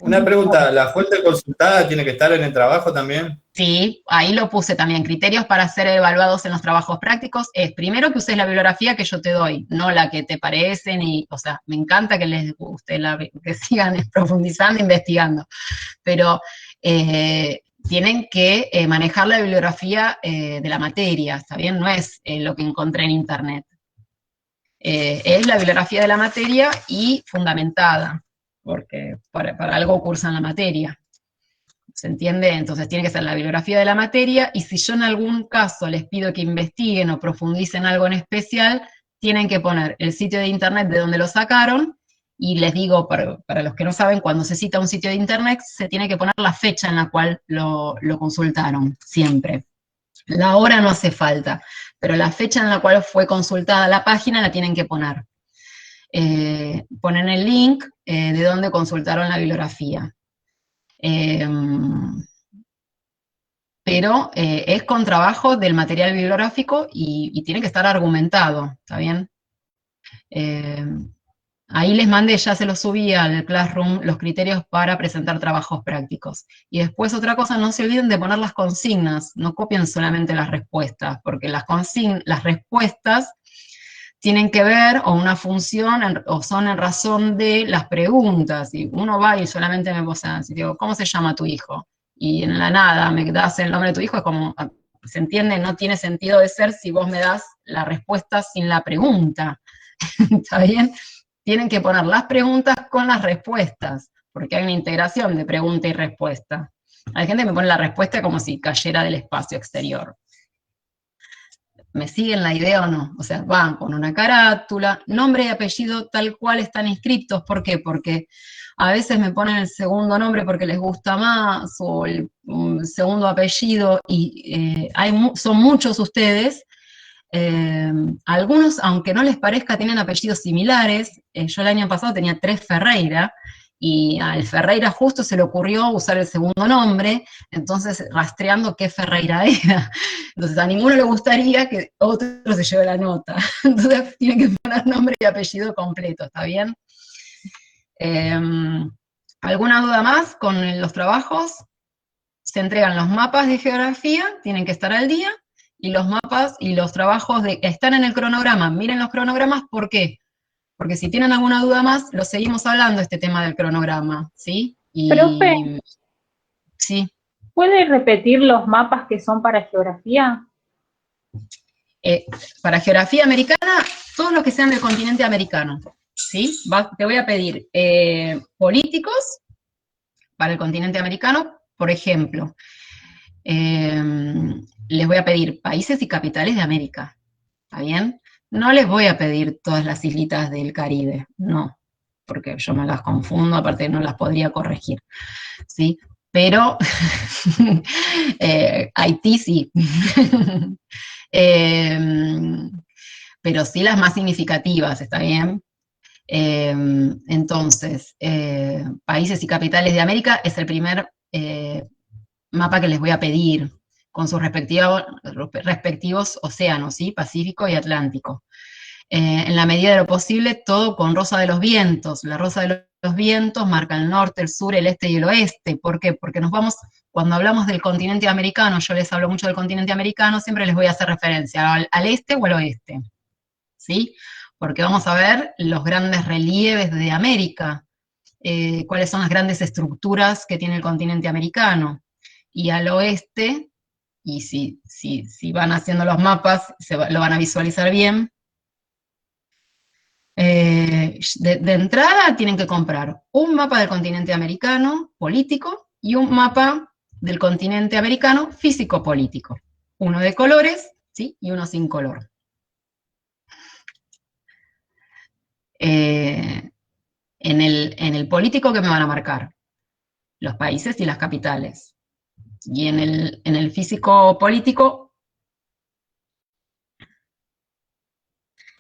una pregunta, ¿la fuente consultada tiene que estar en el trabajo también? Sí, ahí lo puse también. Criterios para ser evaluados en los trabajos prácticos es, primero, que uses la bibliografía que yo te doy, no la que te parecen, o sea, me encanta que les guste, que sigan profundizando, investigando, pero tienen que manejar la bibliografía de la materia, ¿está bien? No es lo que encontré en internet. Es la bibliografía de la materia y fundamentada, porque para algo cursan la materia. ¿Se entiende? Entonces tiene que ser la bibliografía de la materia, y si yo en algún caso les pido que investiguen o profundicen algo en especial, tienen que poner el sitio de internet de donde lo sacaron, y les digo, para los que no saben, cuando se cita un sitio de internet, se tiene que poner la fecha en la cual lo consultaron, siempre. La hora no hace falta, pero la fecha en la cual fue consultada la página la tienen que poner. Ponen el link de donde consultaron la bibliografía. Pero es con trabajo del material bibliográfico y tiene que estar argumentado, ¿está bien? Ahí les mandé, ya se los subí al Classroom, los criterios para presentar trabajos prácticos. Y después otra cosa, no se olviden de poner las consignas, no copien solamente las respuestas, porque las respuestas tienen que ver, o una función, o son en razón de las preguntas. Y uno va y solamente me posa, digo, ¿cómo se llama tu hijo? y en la nada me das el nombre de tu hijo, es como, ¿se entiende? No tiene sentido de ser si vos me das la respuesta sin la pregunta. ¿Está bien? Tienen que poner las preguntas con las respuestas, porque hay una integración de pregunta y respuesta. Hay gente que me pone la respuesta como si cayera del espacio exterior. ¿Me siguen la idea o no? O sea, van con una carátula, nombre y apellido tal cual están inscritos. ¿Por qué? Porque a veces me ponen el segundo nombre porque les gusta más, o el segundo apellido, y son muchos ustedes. Algunos, aunque no les parezca, tienen apellidos similares. Yo el año pasado tenía 3 Ferreira, y al Ferreira justo se le ocurrió usar el segundo nombre, entonces rastreando qué Ferreira era. Entonces a ninguno le gustaría que otro se lleve la nota. Entonces tienen que poner nombre y apellido completo, ¿está bien? ¿Alguna duda más con los trabajos? Se entregan los mapas de geografía, tienen que estar al día, y los mapas y los trabajos están en el cronograma. Miren los cronogramas, ¿por qué? Porque si tienen alguna duda más, lo seguimos hablando, este tema del cronograma, ¿sí? Profe, sí. ¿puede repetir los mapas que son para geografía? Para geografía americana, todos los que sean del continente americano, ¿sí? Te voy a pedir políticos para el continente americano, por ejemplo. Les voy a pedir países y capitales de América, ¿está bien? No les voy a pedir todas las islitas del Caribe, no, porque yo me las confundo, aparte no las podría corregir, ¿sí? Pero Haití sí. Pero sí las más significativas, ¿está bien? Entonces, países y capitales de América es el primer mapa que les voy a pedir, con sus respectivos océanos, ¿sí? Pacífico y Atlántico. En la medida de lo posible, todo con rosa de los vientos. La rosa de los vientos marca el norte, el sur, el este y el oeste. ¿Por qué? Porque nos vamos, cuando hablamos del continente americano, yo les hablo mucho del continente americano, siempre les voy a hacer referencia al este o al oeste, ¿sí? Porque vamos a ver los grandes relieves de América, cuáles son las grandes estructuras que tiene el continente americano. Y al oeste, y si van haciendo los mapas, lo van a visualizar bien. De entrada tienen que comprar un mapa del continente americano político y un mapa del continente americano físico-político. Uno de colores, ¿sí? Y uno sin color. En el político, ¿qué me van a marcar? Los países y las capitales. Y en el físico-político,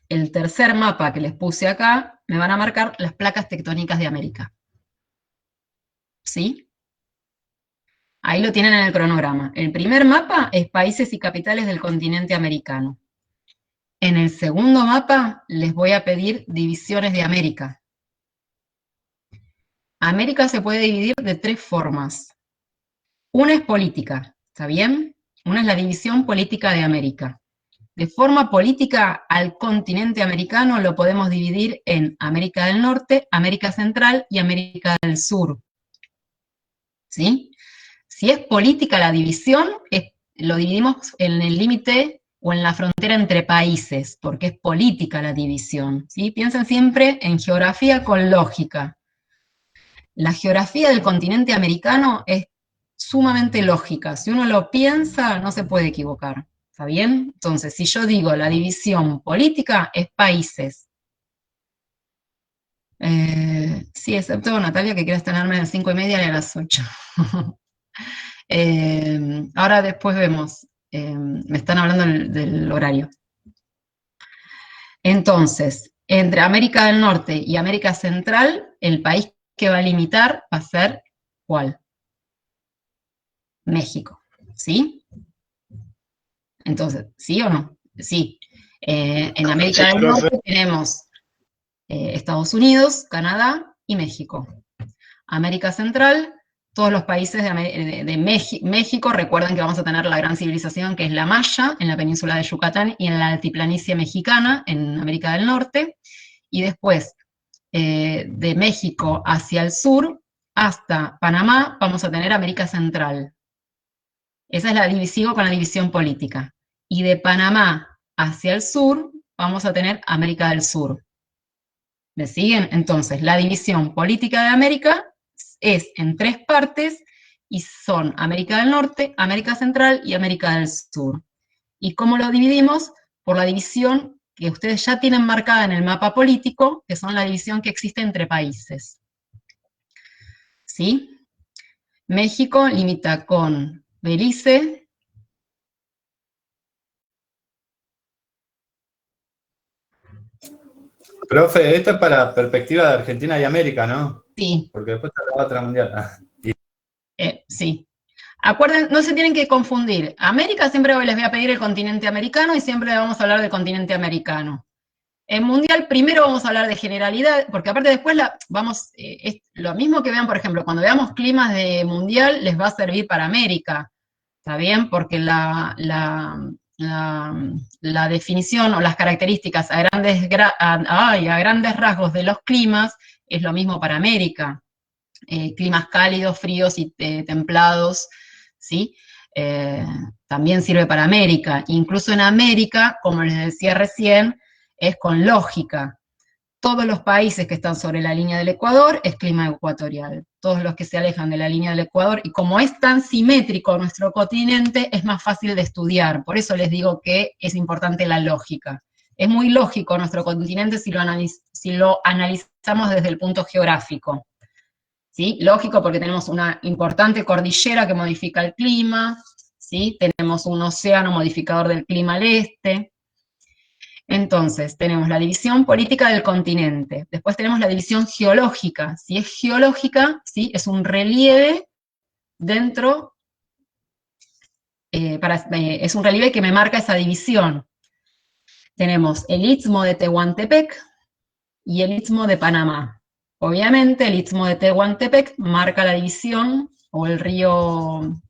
el tercer mapa que les puse acá, me van a marcar las placas tectónicas de América. ¿Sí? Ahí lo tienen en el cronograma. El primer mapa es países y capitales del continente americano. En el segundo mapa les voy a pedir divisiones de América. América se puede dividir de 3 formas. Una es política, ¿está bien? Una es la división política de América. De forma política, al continente americano lo podemos dividir en América del Norte, América Central y América del Sur. ¿Sí? Si es política la división, lo dividimos en el límite o en la frontera entre países, porque es política la división, ¿sí? Piensen siempre en geografía con lógica. La geografía del continente americano es sumamente lógica. Si uno lo piensa, no se puede equivocar. ¿Está bien? Entonces, si yo digo la división política, es países. Sí, excepto Natalia, que quieres tenerme a las 5:30 y a las 8. Ahora después vemos. Me están hablando del horario. Entonces, entre América del Norte y América Central, el país que va a limitar va a ser, ¿cuál? México, ¿sí? Entonces, ¿sí o no? Sí. En América del Norte tenemos Estados Unidos, Canadá y México. América Central, todos los países de México, recuerden que vamos a tener la gran civilización que es la Maya, en la península de Yucatán y en la altiplanicie mexicana, en América del Norte, y después de México hacia el sur, hasta Panamá vamos a tener América Central. Esa es la división con la división política. Y de Panamá hacia el sur vamos a tener América del Sur. ¿Me siguen? Entonces, la división política de América es en 3 partes y son América del Norte, América Central y América del Sur. ¿Y cómo lo dividimos? Por la división que ustedes ya tienen marcada en el mapa político, que son la división que existe entre países. ¿Sí? México limita con Belice, Profe, esto es para perspectiva de Argentina y América, ¿no? sí, Porque después está la otra mundial. sí. Acuérdense, no se tienen que confundir. América siempre les voy a pedir el continente americano y siempre vamos a hablar del continente americano. En mundial primero vamos a hablar de generalidad, porque aparte después es lo mismo que vean, por ejemplo, cuando veamos climas de mundial les va a servir para América, ¿está bien? Porque la definición o las características a grandes rasgos de los climas es lo mismo para América. Climas cálidos, fríos y templados, ¿sí? También sirve para América. Incluso en América, como les decía recién, es con lógica. Todos los países que están sobre la línea del Ecuador es clima ecuatorial. Todos los que se alejan de la línea del Ecuador, y como es tan simétrico nuestro continente, es más fácil de estudiar. Por eso les digo que es importante la lógica. Es muy lógico nuestro continente si lo analizamos desde el punto geográfico. ¿Sí? Lógico porque tenemos una importante cordillera que modifica el clima, ¿sí? Tenemos un océano modificador del clima al este. Entonces, tenemos la división política del continente. Después tenemos la división geológica. Si es geológica, ¿sí? Es un relieve dentro, es un relieve que me marca esa división. Tenemos el Istmo de Tehuantepec y el Istmo de Panamá. Obviamente, el Istmo de Tehuantepec marca la división, o el río...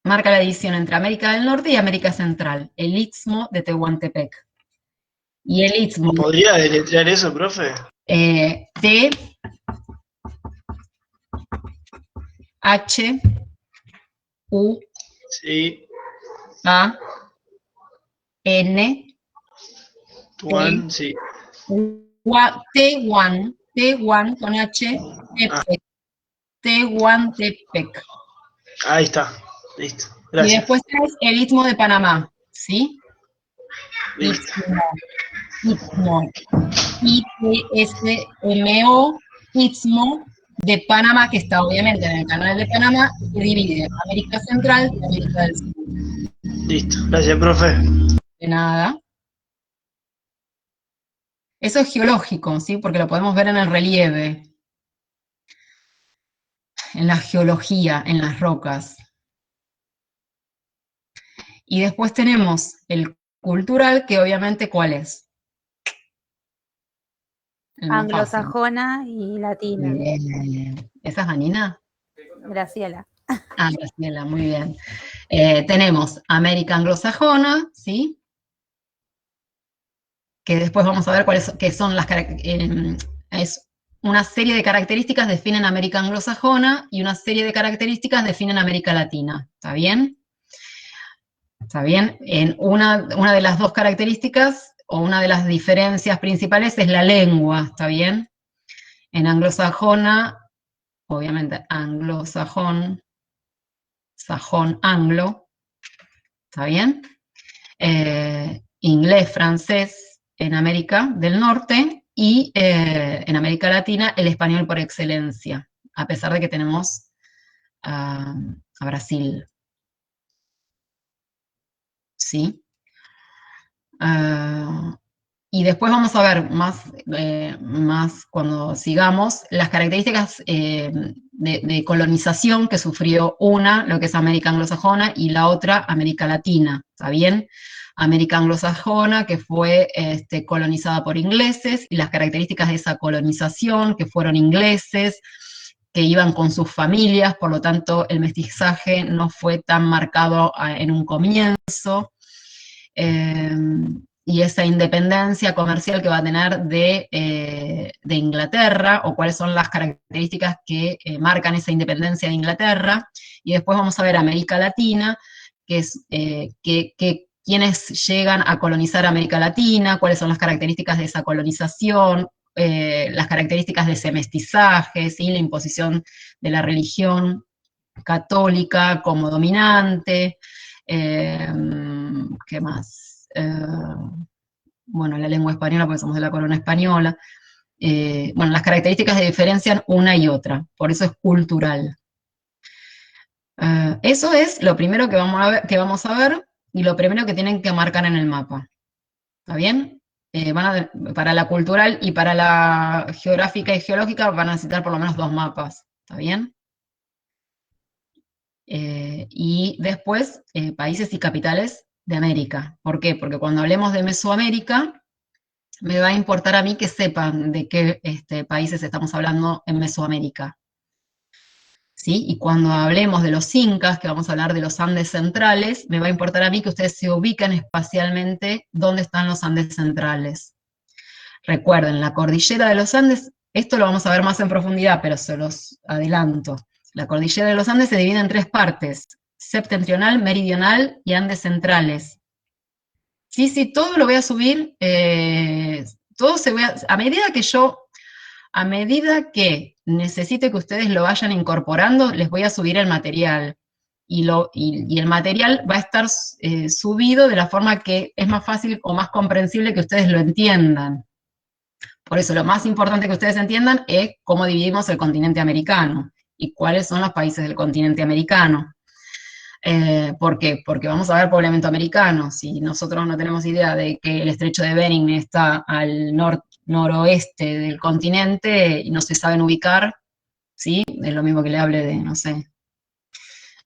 marca la división entre América del Norte y América Central, el Istmo de Tehuantepec. Y el Istmo... ¿Podría deletrear eso, profe? T, H, U, Sí. A, N, Tuan, sí. T1 con H, Tehuantepec. Ahí está. Listo. Y Gracias. después tenés el Istmo de Panamá, ¿sí? Listo. Istmo, I-T-S-M-O, Istmo de Panamá, que está obviamente en el canal de Panamá, que divide América Central y América del Sur. Listo. Gracias, profe. De nada. Eso es geológico, ¿sí? Porque lo podemos ver en el relieve, en la geología, en las rocas. Y después tenemos el cultural, que obviamente, ¿cuál es? Anglosajona y latina. Bien. ¿Esa es Anina? Graciela. Ah, Graciela, muy bien. Tenemos América anglosajona, ¿sí? Que después vamos a ver qué son las características. Es una serie de características definen América anglosajona y una serie de características definen América latina. ¿Está bien? ¿Está bien? En una de las dos características, o una de las diferencias principales, es la lengua. ¿Está bien? En anglosajona, obviamente anglosajón, sajón, anglo, ¿está bien? Inglés, francés en América del Norte, y en América Latina el español por excelencia, a pesar de que tenemos a Brasil. ¿Sí? Y después vamos a ver más cuando sigamos las características de colonización que sufrió lo que es América anglosajona, y la otra América Latina, ¿está bien? América anglosajona, que fue colonizada por ingleses, y las características de esa colonización, que fueron ingleses, que iban con sus familias, por lo tanto el mestizaje no fue tan marcado en un comienzo. y esa independencia comercial que va a tener de Inglaterra, o cuáles son las características que marcan esa independencia de Inglaterra, y después vamos a ver América Latina, que es quiénes llegan a colonizar América Latina, cuáles son las características de esa colonización, las características de ese mestizaje, ¿sí? La imposición de la religión católica como dominante, ¿qué más? Bueno, la lengua española, porque somos de la corona española. Bueno, las características se diferencian una y otra, por eso es cultural. Eso es lo primero que vamos a ver y lo primero que tienen que marcar en el mapa. ¿Está bien? Para la cultural y para la geográfica y geológica van a necesitar por lo menos 2 mapas. ¿Está bien? Y después, países y capitales de América. ¿Por qué? Porque cuando hablemos de Mesoamérica, me va a importar a mí que sepan de qué países estamos hablando en Mesoamérica. ¿Sí? Y cuando hablemos de los incas, que vamos a hablar de los Andes centrales, me va a importar a mí que ustedes se ubiquen espacialmente dónde están los Andes centrales. Recuerden, la cordillera de los Andes, esto lo vamos a ver más en profundidad, pero se los adelanto. La cordillera de los Andes se divide en 3 partes: septentrional, meridional y Andes centrales. Sí, todo lo voy a subir, a medida que necesite que ustedes lo vayan incorporando, les voy a subir el material. Y el material va a estar subido de la forma que es más fácil o más comprensible que ustedes lo entiendan. Por eso lo más importante que ustedes entiendan es cómo dividimos el continente americano y cuáles son los países del continente americano. ¿Por qué? Porque vamos a ver poblamiento americano. Si nosotros no tenemos idea de que el estrecho de Bering está al noroeste del continente y no se saben ubicar, ¿sí? Es lo mismo que le hable de, no sé,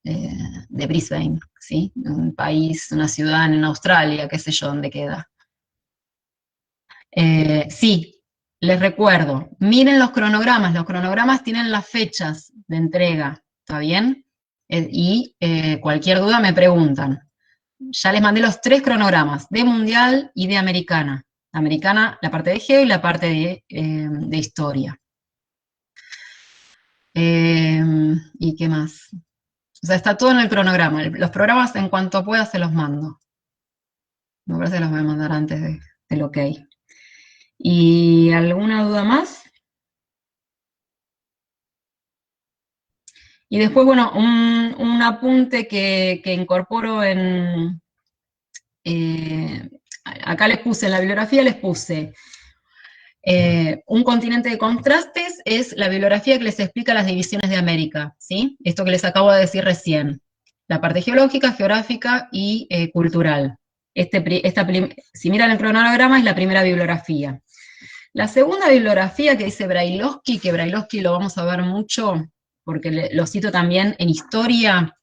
de Brisbane, ¿sí? Un país, una ciudad en Australia, qué sé yo, dónde queda. Sí, les recuerdo, miren los cronogramas tienen las fechas de entrega, ¿está bien? Y cualquier duda me preguntan. Ya les mandé los 3 cronogramas, de mundial y de americana. Americana, la parte de geo y la parte de historia. ¿Y qué más? O sea, está todo en el cronograma. Los programas, en cuanto pueda, se los mando. Me parece que los voy a mandar antes del OK. ¿Y alguna duda más? Y después, bueno, un apunte que incorporo en... acá les puse, en la bibliografía les puse... un continente de contrastes es la bibliografía que les explica las divisiones de América, ¿sí? Esto que les acabo de decir recién. La parte geológica, geográfica y cultural. Si miran el cronograma, es la primera bibliografía. La segunda bibliografía que dice Brailovsky, que Brailovsky lo vamos a ver mucho, porque lo cito también en historia.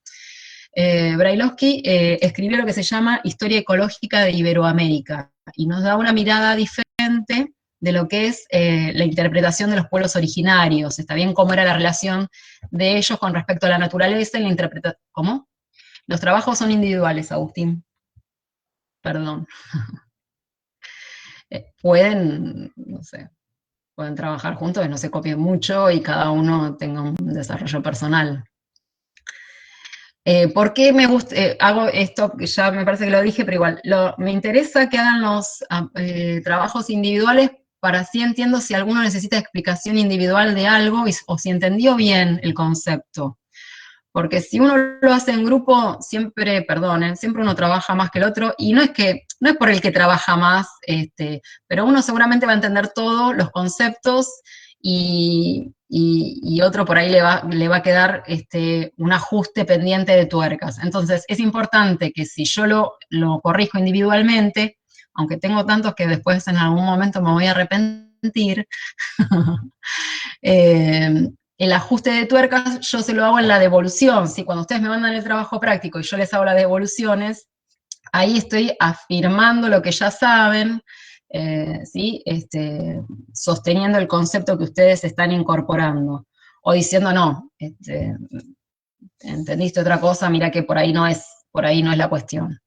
Brailovsky escribió lo que se llama Historia Ecológica de Iberoamérica, y nos da una mirada diferente de lo que es la interpretación de los pueblos originarios, ¿está bien? Cómo era la relación de ellos con respecto a la naturaleza y la interpretación. ¿Cómo? Los trabajos son individuales, Agustín. Perdón. Pueden, no sé, pueden trabajar juntos y no se copien mucho y cada uno tenga un desarrollo personal. ¿Por qué me gusta? Hago esto, ya me parece que lo dije, pero igual, me interesa que hagan los trabajos individuales para así entiendo si alguno necesita explicación individual de algo o si entendió bien el concepto. Porque si uno lo hace en grupo, siempre, perdonen, siempre uno trabaja más que el otro, y no es por el que trabaja más, pero uno seguramente va a entender todos los conceptos y otro por ahí le va a quedar un ajuste pendiente de tuercas. Entonces, es importante que si yo lo corrijo individualmente, aunque tengo tantos que después en algún momento me voy a arrepentir, el ajuste de tuercas yo se lo hago en la devolución, ¿sí? Cuando ustedes me mandan el trabajo práctico y yo les hago las devoluciones, ahí estoy afirmando lo que ya saben, ¿sí? Sosteniendo el concepto que ustedes están incorporando, o diciendo, no, entendiste otra cosa, mira que por ahí no es la cuestión,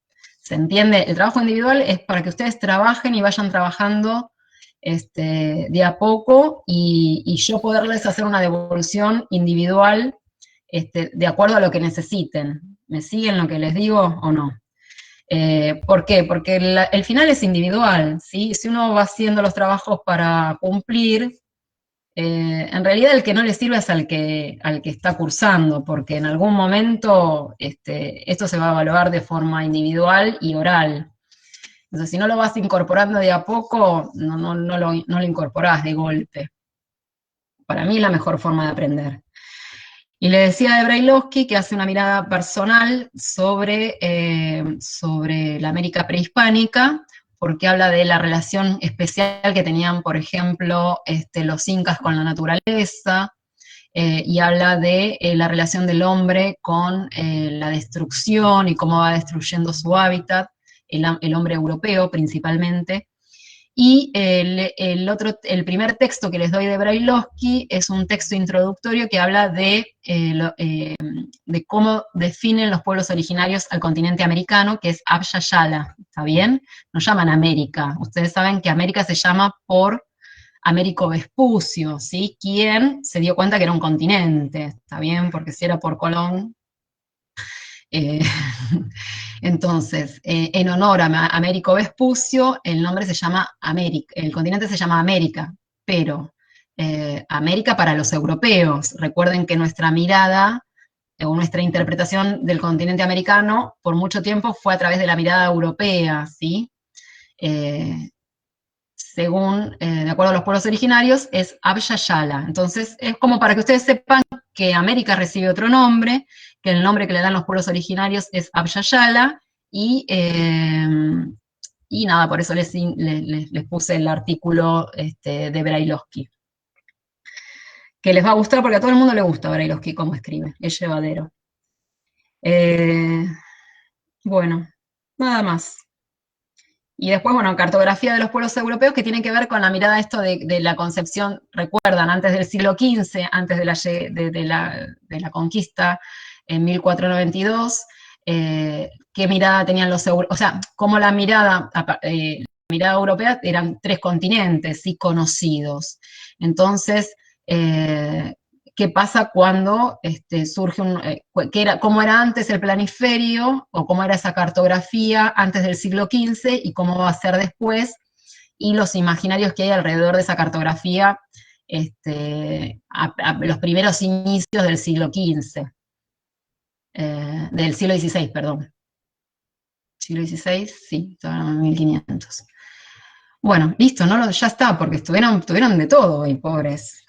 ¿Se entiende? El trabajo individual es para que ustedes trabajen y vayan trabajando de a poco y yo poderles hacer una devolución individual de acuerdo a lo que necesiten. ¿Me siguen lo que les digo o no? ¿Por qué? Porque el final es individual, ¿sí? Si uno va haciendo los trabajos para cumplir, en realidad el que no le sirve es al que está cursando, porque en algún momento esto se va a evaluar de forma individual y oral. Entonces, si no lo vas incorporando de a poco, no lo incorporás de golpe. Para mí es la mejor forma de aprender. Y le decía de Brailovsky que hace una mirada personal sobre la América prehispánica, porque habla de la relación especial que tenían, por ejemplo, los incas con la naturaleza, y habla de la relación del hombre con la destrucción y cómo va destruyendo su hábitat, el hombre europeo principalmente. Y el primer texto que les doy de Brailovsky es un texto introductorio que habla de cómo definen los pueblos originarios al continente americano, que es Abya Yala, ¿está bien? No llaman América. Ustedes saben que América se llama por Américo Vespucio, ¿sí? Quien se dio cuenta que era un continente, ¿está bien? Porque si era por Colón. Entonces, en honor a Américo Vespucio, el nombre se llama América, el continente se llama América, pero América para los europeos. Recuerden que nuestra mirada, o nuestra interpretación del continente americano, por mucho tiempo fue a través de la mirada europea, ¿sí? Según, de acuerdo a los pueblos originarios, es Abya Yala. Entonces, es como para que ustedes sepan que América recibe otro nombre, que el nombre que le dan los pueblos originarios es Abya Yala, y nada, por eso les puse el artículo de Brailovsky. Que les va a gustar, porque a todo el mundo le gusta Brailovsky cómo escribe, es llevadero. Bueno, nada más. Y después, bueno, cartografía de los pueblos europeos, que tiene que ver con la mirada esto de la concepción, recuerdan, antes del siglo XV, antes de la conquista en 1492, qué mirada tenían los europeos, o sea, cómo la mirada europea eran 3 continentes, sí, conocidos. Entonces, qué pasa cuando surge cómo era antes el planiferio, o cómo era esa cartografía antes del siglo XV, y cómo va a ser después, y los imaginarios que hay alrededor de esa cartografía a los primeros inicios del siglo XV, del siglo XVI, perdón. Siglo XVI, sí, estaba en 1500. Bueno, listo, ¿no? Ya está, porque tuvieron de todo hoy, pobres.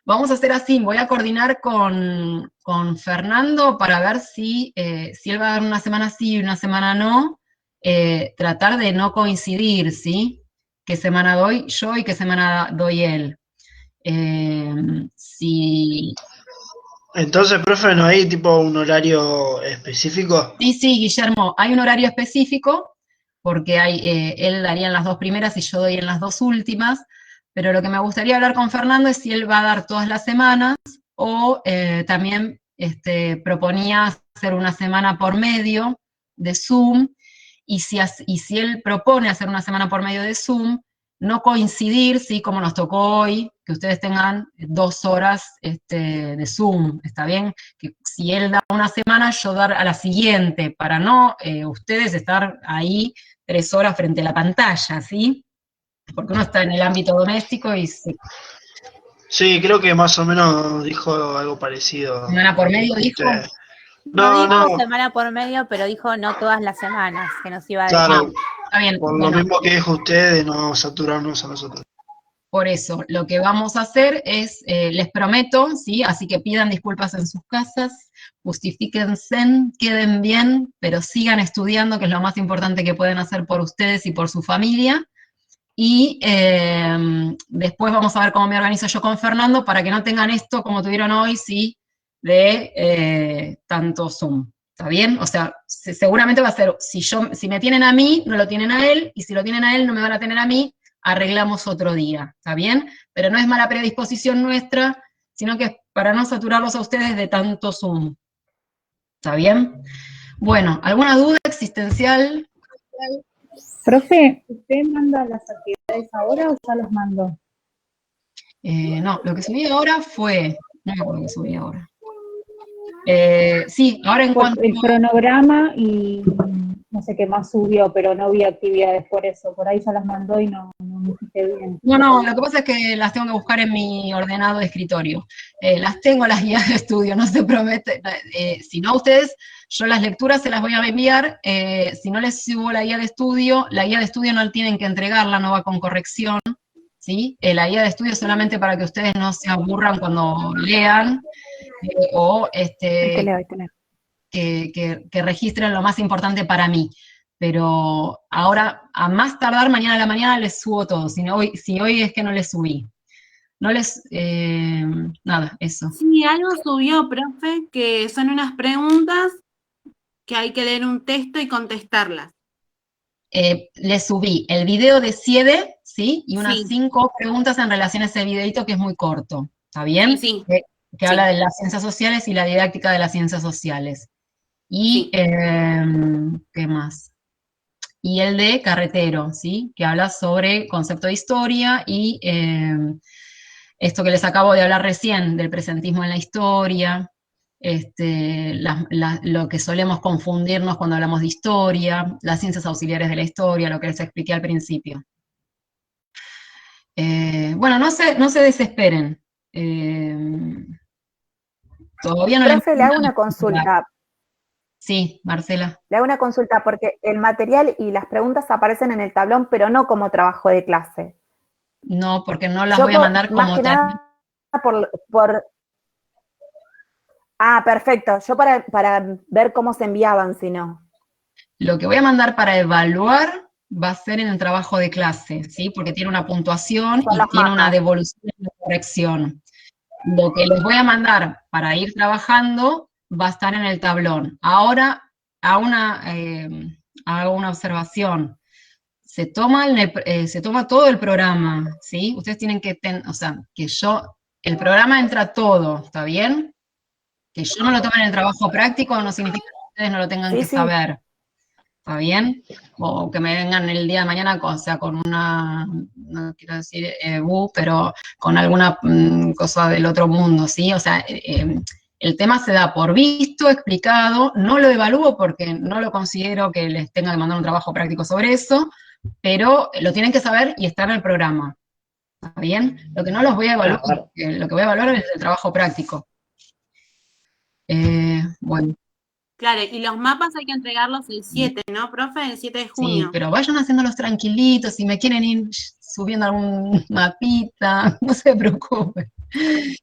Vamos a hacer así, voy a coordinar con Fernando para ver si él va a dar una semana sí y una semana no, tratar de no coincidir, ¿sí? ¿Qué semana doy yo y qué semana doy él? Entonces, profe, ¿no hay tipo un horario específico? Sí, Guillermo, hay un horario específico, porque él daría en las 2 primeras y yo doy en las 2 últimas, pero lo que me gustaría hablar con Fernando es si él va a dar todas las semanas, o también proponía hacer una semana por medio de Zoom, y si él propone hacer una semana por medio de Zoom, no coincidir, ¿sí? Como nos tocó hoy, que ustedes tengan 2 horas de Zoom, ¿está bien? Que si él da una semana, yo dar a la siguiente, para no ustedes estar ahí 3 horas frente a la pantalla, ¿sí? Porque uno está en el ámbito doméstico y Sí, creo que más o menos dijo algo parecido. ¿Semana por medio dijo? No dijo semana por medio, pero dijo no todas las semanas, que nos iba a decir. Claro, está bien, por lo mismo que dijo usted, de no saturarnos a nosotros. Por eso, lo que vamos a hacer es, les prometo, ¿sí? Así que pidan disculpas en sus casas, justifíquense, queden bien, pero sigan estudiando, que es lo más importante que pueden hacer por ustedes y por su familia. Y después vamos a ver cómo me organizo yo con Fernando para que no tengan esto como tuvieron hoy, ¿sí? De tanto Zoom, ¿está bien? O sea, seguramente va a ser, si me tienen a mí, no lo tienen a él, y si lo tienen a él, no me van a tener a mí, arreglamos otro día, ¿está bien? Pero no es mala predisposición nuestra, sino que es para no saturarlos a ustedes de tanto Zoom, ¿está bien? Bueno, ¿alguna duda existencial? Profe, ¿usted manda las actividades ahora o ya las mandó? No, lo que subí ahora fue, no me acuerdo que subí ahora. Sí, ahora en cuanto... El cronograma y no sé qué más subió, pero no vi actividades por eso. Por ahí ya las mandó y no me fijé bien. No, lo que pasa es que las tengo que buscar en mi ordenado de escritorio. Las tengo las guías de estudio, no se promete. Si no, ustedes, yo las lecturas se las voy a enviar. Si no les subo la guía de estudio no tienen que entregarla, no va con corrección. ¿Sí? La guía de estudio es solamente para que ustedes no se aburran cuando lean, o que registren lo más importante para mí. Pero ahora, a más tardar, mañana a la mañana les subo todo, si hoy es que no les subí. No les, nada, eso. Sí, algo subió, profe, que son unas preguntas que hay que leer un texto y contestarlas. Les subí el video de CIEDE, ¿sí? Y unas Sí. 5 preguntas en relación a ese videito que es muy corto, ¿está bien? Sí. Que habla de las ciencias sociales y la didáctica de las ciencias sociales. Y, ¿qué más? Y el de Carretero, ¿sí? Que habla sobre concepto de historia y esto que les acabo de hablar recién, del presentismo en la historia, lo que solemos confundirnos cuando hablamos de historia, las ciencias auxiliares de la historia, lo que les expliqué al principio. Bueno, no se desesperen. Todavía no Profe, le hago una consulta. Sí, Marcela. Le hago una consulta porque el material y las preguntas aparecen en el tablón, pero no como trabajo de clase. No, porque no las voy a mandar como más que nada Ah, perfecto. Yo para ver cómo se enviaban, si no. Lo que voy a mandar para evaluar va a ser en el trabajo de clase, ¿sí? Porque tiene una puntuación y tiene una devolución y una corrección. Lo que les voy a mandar para ir trabajando va a estar en el tablón. Ahora hago una observación. Se toma todo el programa, ¿sí? Ustedes tienen que, el programa entra todo, ¿está bien? Que yo no lo tome en el trabajo práctico no significa que ustedes no lo tengan que saber, ¿está bien? O que me vengan el día de mañana con una, no quiero decir pero con alguna cosa del otro mundo, ¿sí? O sea, el tema se da por visto, explicado, no lo evalúo porque no lo considero que les tenga que mandar un trabajo práctico sobre eso, pero lo tienen que saber y está en el programa, ¿está bien? Lo que no los voy a evaluar, lo que voy a evaluar es el trabajo práctico. Bueno. Claro, y los mapas hay que entregarlos el 7, ¿no, profe? El 7 de junio. Sí, pero vayan haciéndolos tranquilitos, si me quieren ir subiendo algún mapita, no se preocupen.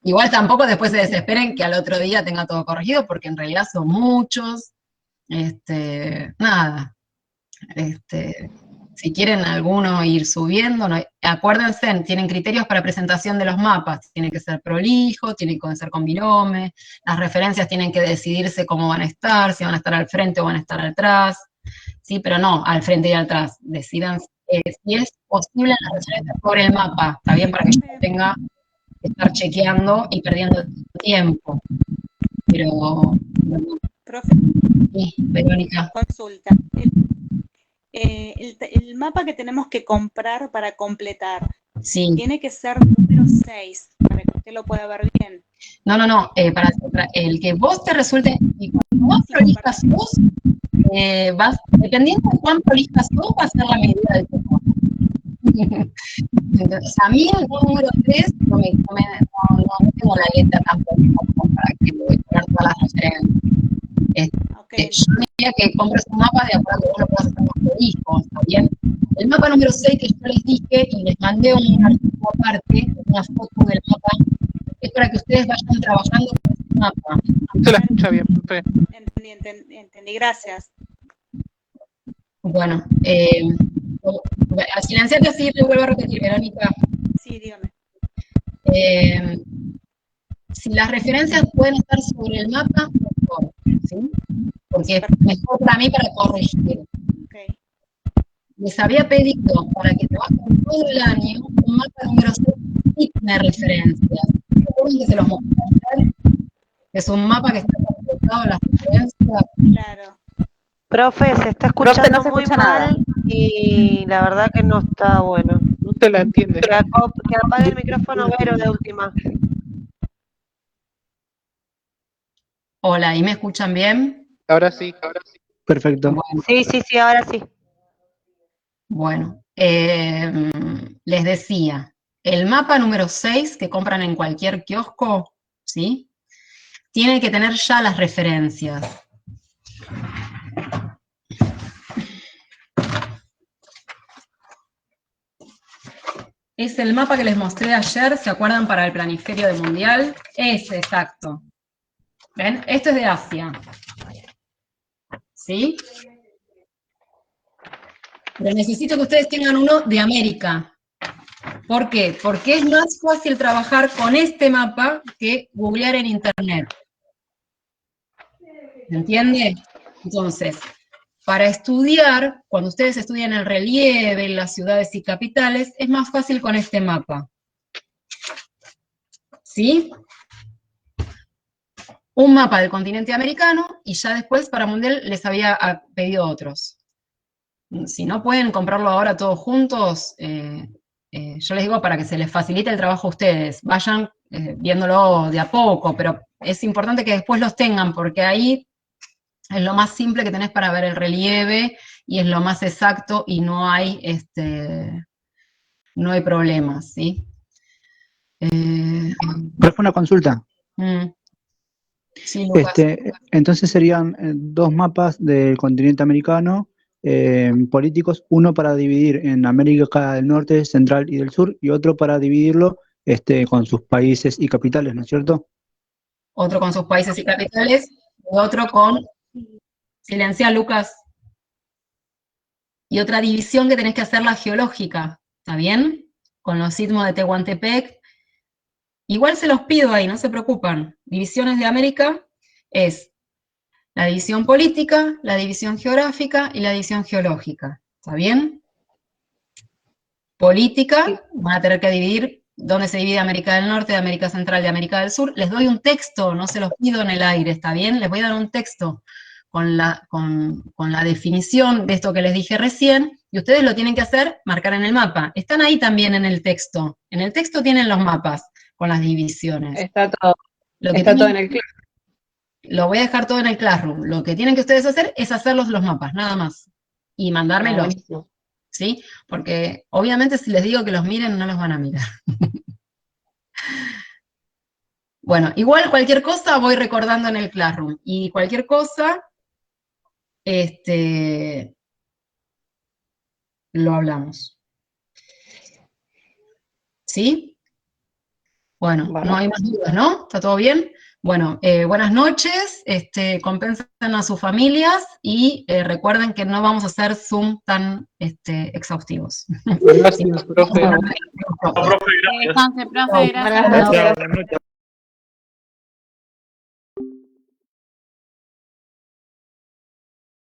Igual tampoco después se desesperen que al otro día tenga todo corregido, porque en realidad son muchos. Nada. Si quieren alguno ir subiendo, acuérdense, tienen criterios para presentación de los mapas, tienen que ser prolijo, tienen que ser con binome, las referencias tienen que decidirse cómo van a estar, si van a estar al frente o van a estar atrás, sí, pero no al frente y atrás, decidan si es posible las referencias por el mapa, está bien, para que yo no tenga que estar chequeando y perdiendo tiempo, pero... Profe. Sí, Verónica. Consulta. El mapa que tenemos que comprar para completar, tiene que ser número 6, para que usted lo pueda ver bien. No, para el que vos te resulte, y cuando más prolijas sos, dependiendo de cuán prolijas sos, va a ser la medida del tiempo. Entonces, a mí el número 3 no tengo la letra tan prolija como para que voy a poner todas las referencias. Yo diría que compres un mapa de acuerdo a que vos lo puedas hacer más prolijo, ¿está bien? El mapa número 6 que yo les dije y les mandé un archivo aparte, una foto del mapa, es para que ustedes vayan trabajando con ese mapa. Se la escucha bien, profe. Entendí, gracias. Bueno, al silenciarte así le vuelvo a repetir, Verónica. Sí, dígame. Si las referencias pueden estar sobre el mapa, mejor, ¿sí? Porque es mejor para mí para corregir. Okay. Les había pedido para que trabajen todo el año un mapa número 6 y de referencias. Recuerden que se los mostré, es un mapa que está completado en las referencias. Claro. Profe, se está Profe, escuchando no se muy escucha nada. mal y la verdad que no está bueno. No se la entiende. Que apague el micrófono, Vero, de última. Hola, ¿y me escuchan bien? Ahora sí. Perfecto. Bueno, Sí, ahora sí. bueno, les decía, el mapa número 6 que compran en cualquier kiosco, ¿sí? Tiene que tener ya las referencias. Es el mapa que les mostré ayer, ¿se acuerdan? Para el planiferio del mundial. Ese, exacto. ¿Ven? Esto es de Asia. ¿Sí? Pero necesito que ustedes tengan uno de América. ¿Por qué? Porque es más fácil trabajar con este mapa que googlear en internet. ¿Se entiende? Entonces, para estudiar, cuando ustedes estudian el relieve, las ciudades y capitales, es más fácil con este mapa. ¿Sí? Un mapa del continente americano y ya después para mundial les había pedido otros. Si no pueden comprarlo ahora todos juntos, yo les digo para que se les facilite el trabajo a ustedes, vayan viéndolo de a poco, pero es importante que después los tengan, porque ahí es lo más simple que tenés para ver el relieve, y es lo más exacto, y no hay problemas, ¿sí? Profe, una consulta. Sí, Lucas. Entonces serían dos mapas del continente americano, políticos, uno para dividir en América del Norte, Central y del Sur, y otro para dividirlo con sus países y capitales, ¿no es cierto? Otro con sus países y capitales, y otro con... Silencia, Lucas. Y otra división que tenés que hacer la geológica, ¿está bien? Con los sismos de Tehuantepec. Igual se los pido ahí, no se preocupan. Divisiones de América es la división política, la división geográfica y la división geológica, ¿está bien? Política, van a tener que dividir dónde se divide América del Norte, de América Central, de América del Sur. Les doy un texto, no se los pido en el aire, ¿está bien? Les voy a dar un texto con la definición de esto que les dije recién, y ustedes lo tienen que hacer, marcar en el mapa. Están ahí también en el texto. En el texto tienen los mapas con las divisiones. Está todo. Está todo en el Classroom. Lo voy a dejar todo en el Classroom. Lo que tienen que ustedes hacer es hacer los mapas, nada más. Y mandármelos. ¿Sí? Porque obviamente si les digo que los miren, no los van a mirar. Bueno, igual cualquier cosa voy recordando en el Classroom. Y cualquier cosa, lo hablamos. ¿Sí? Bueno, no hay más dudas, ¿no? ¿Está todo bien? Bueno, buenas noches, compensen a sus familias y recuerden que no vamos a hacer Zoom tan exhaustivos. Gracias, profe. Profe, gracias. Buenas noches.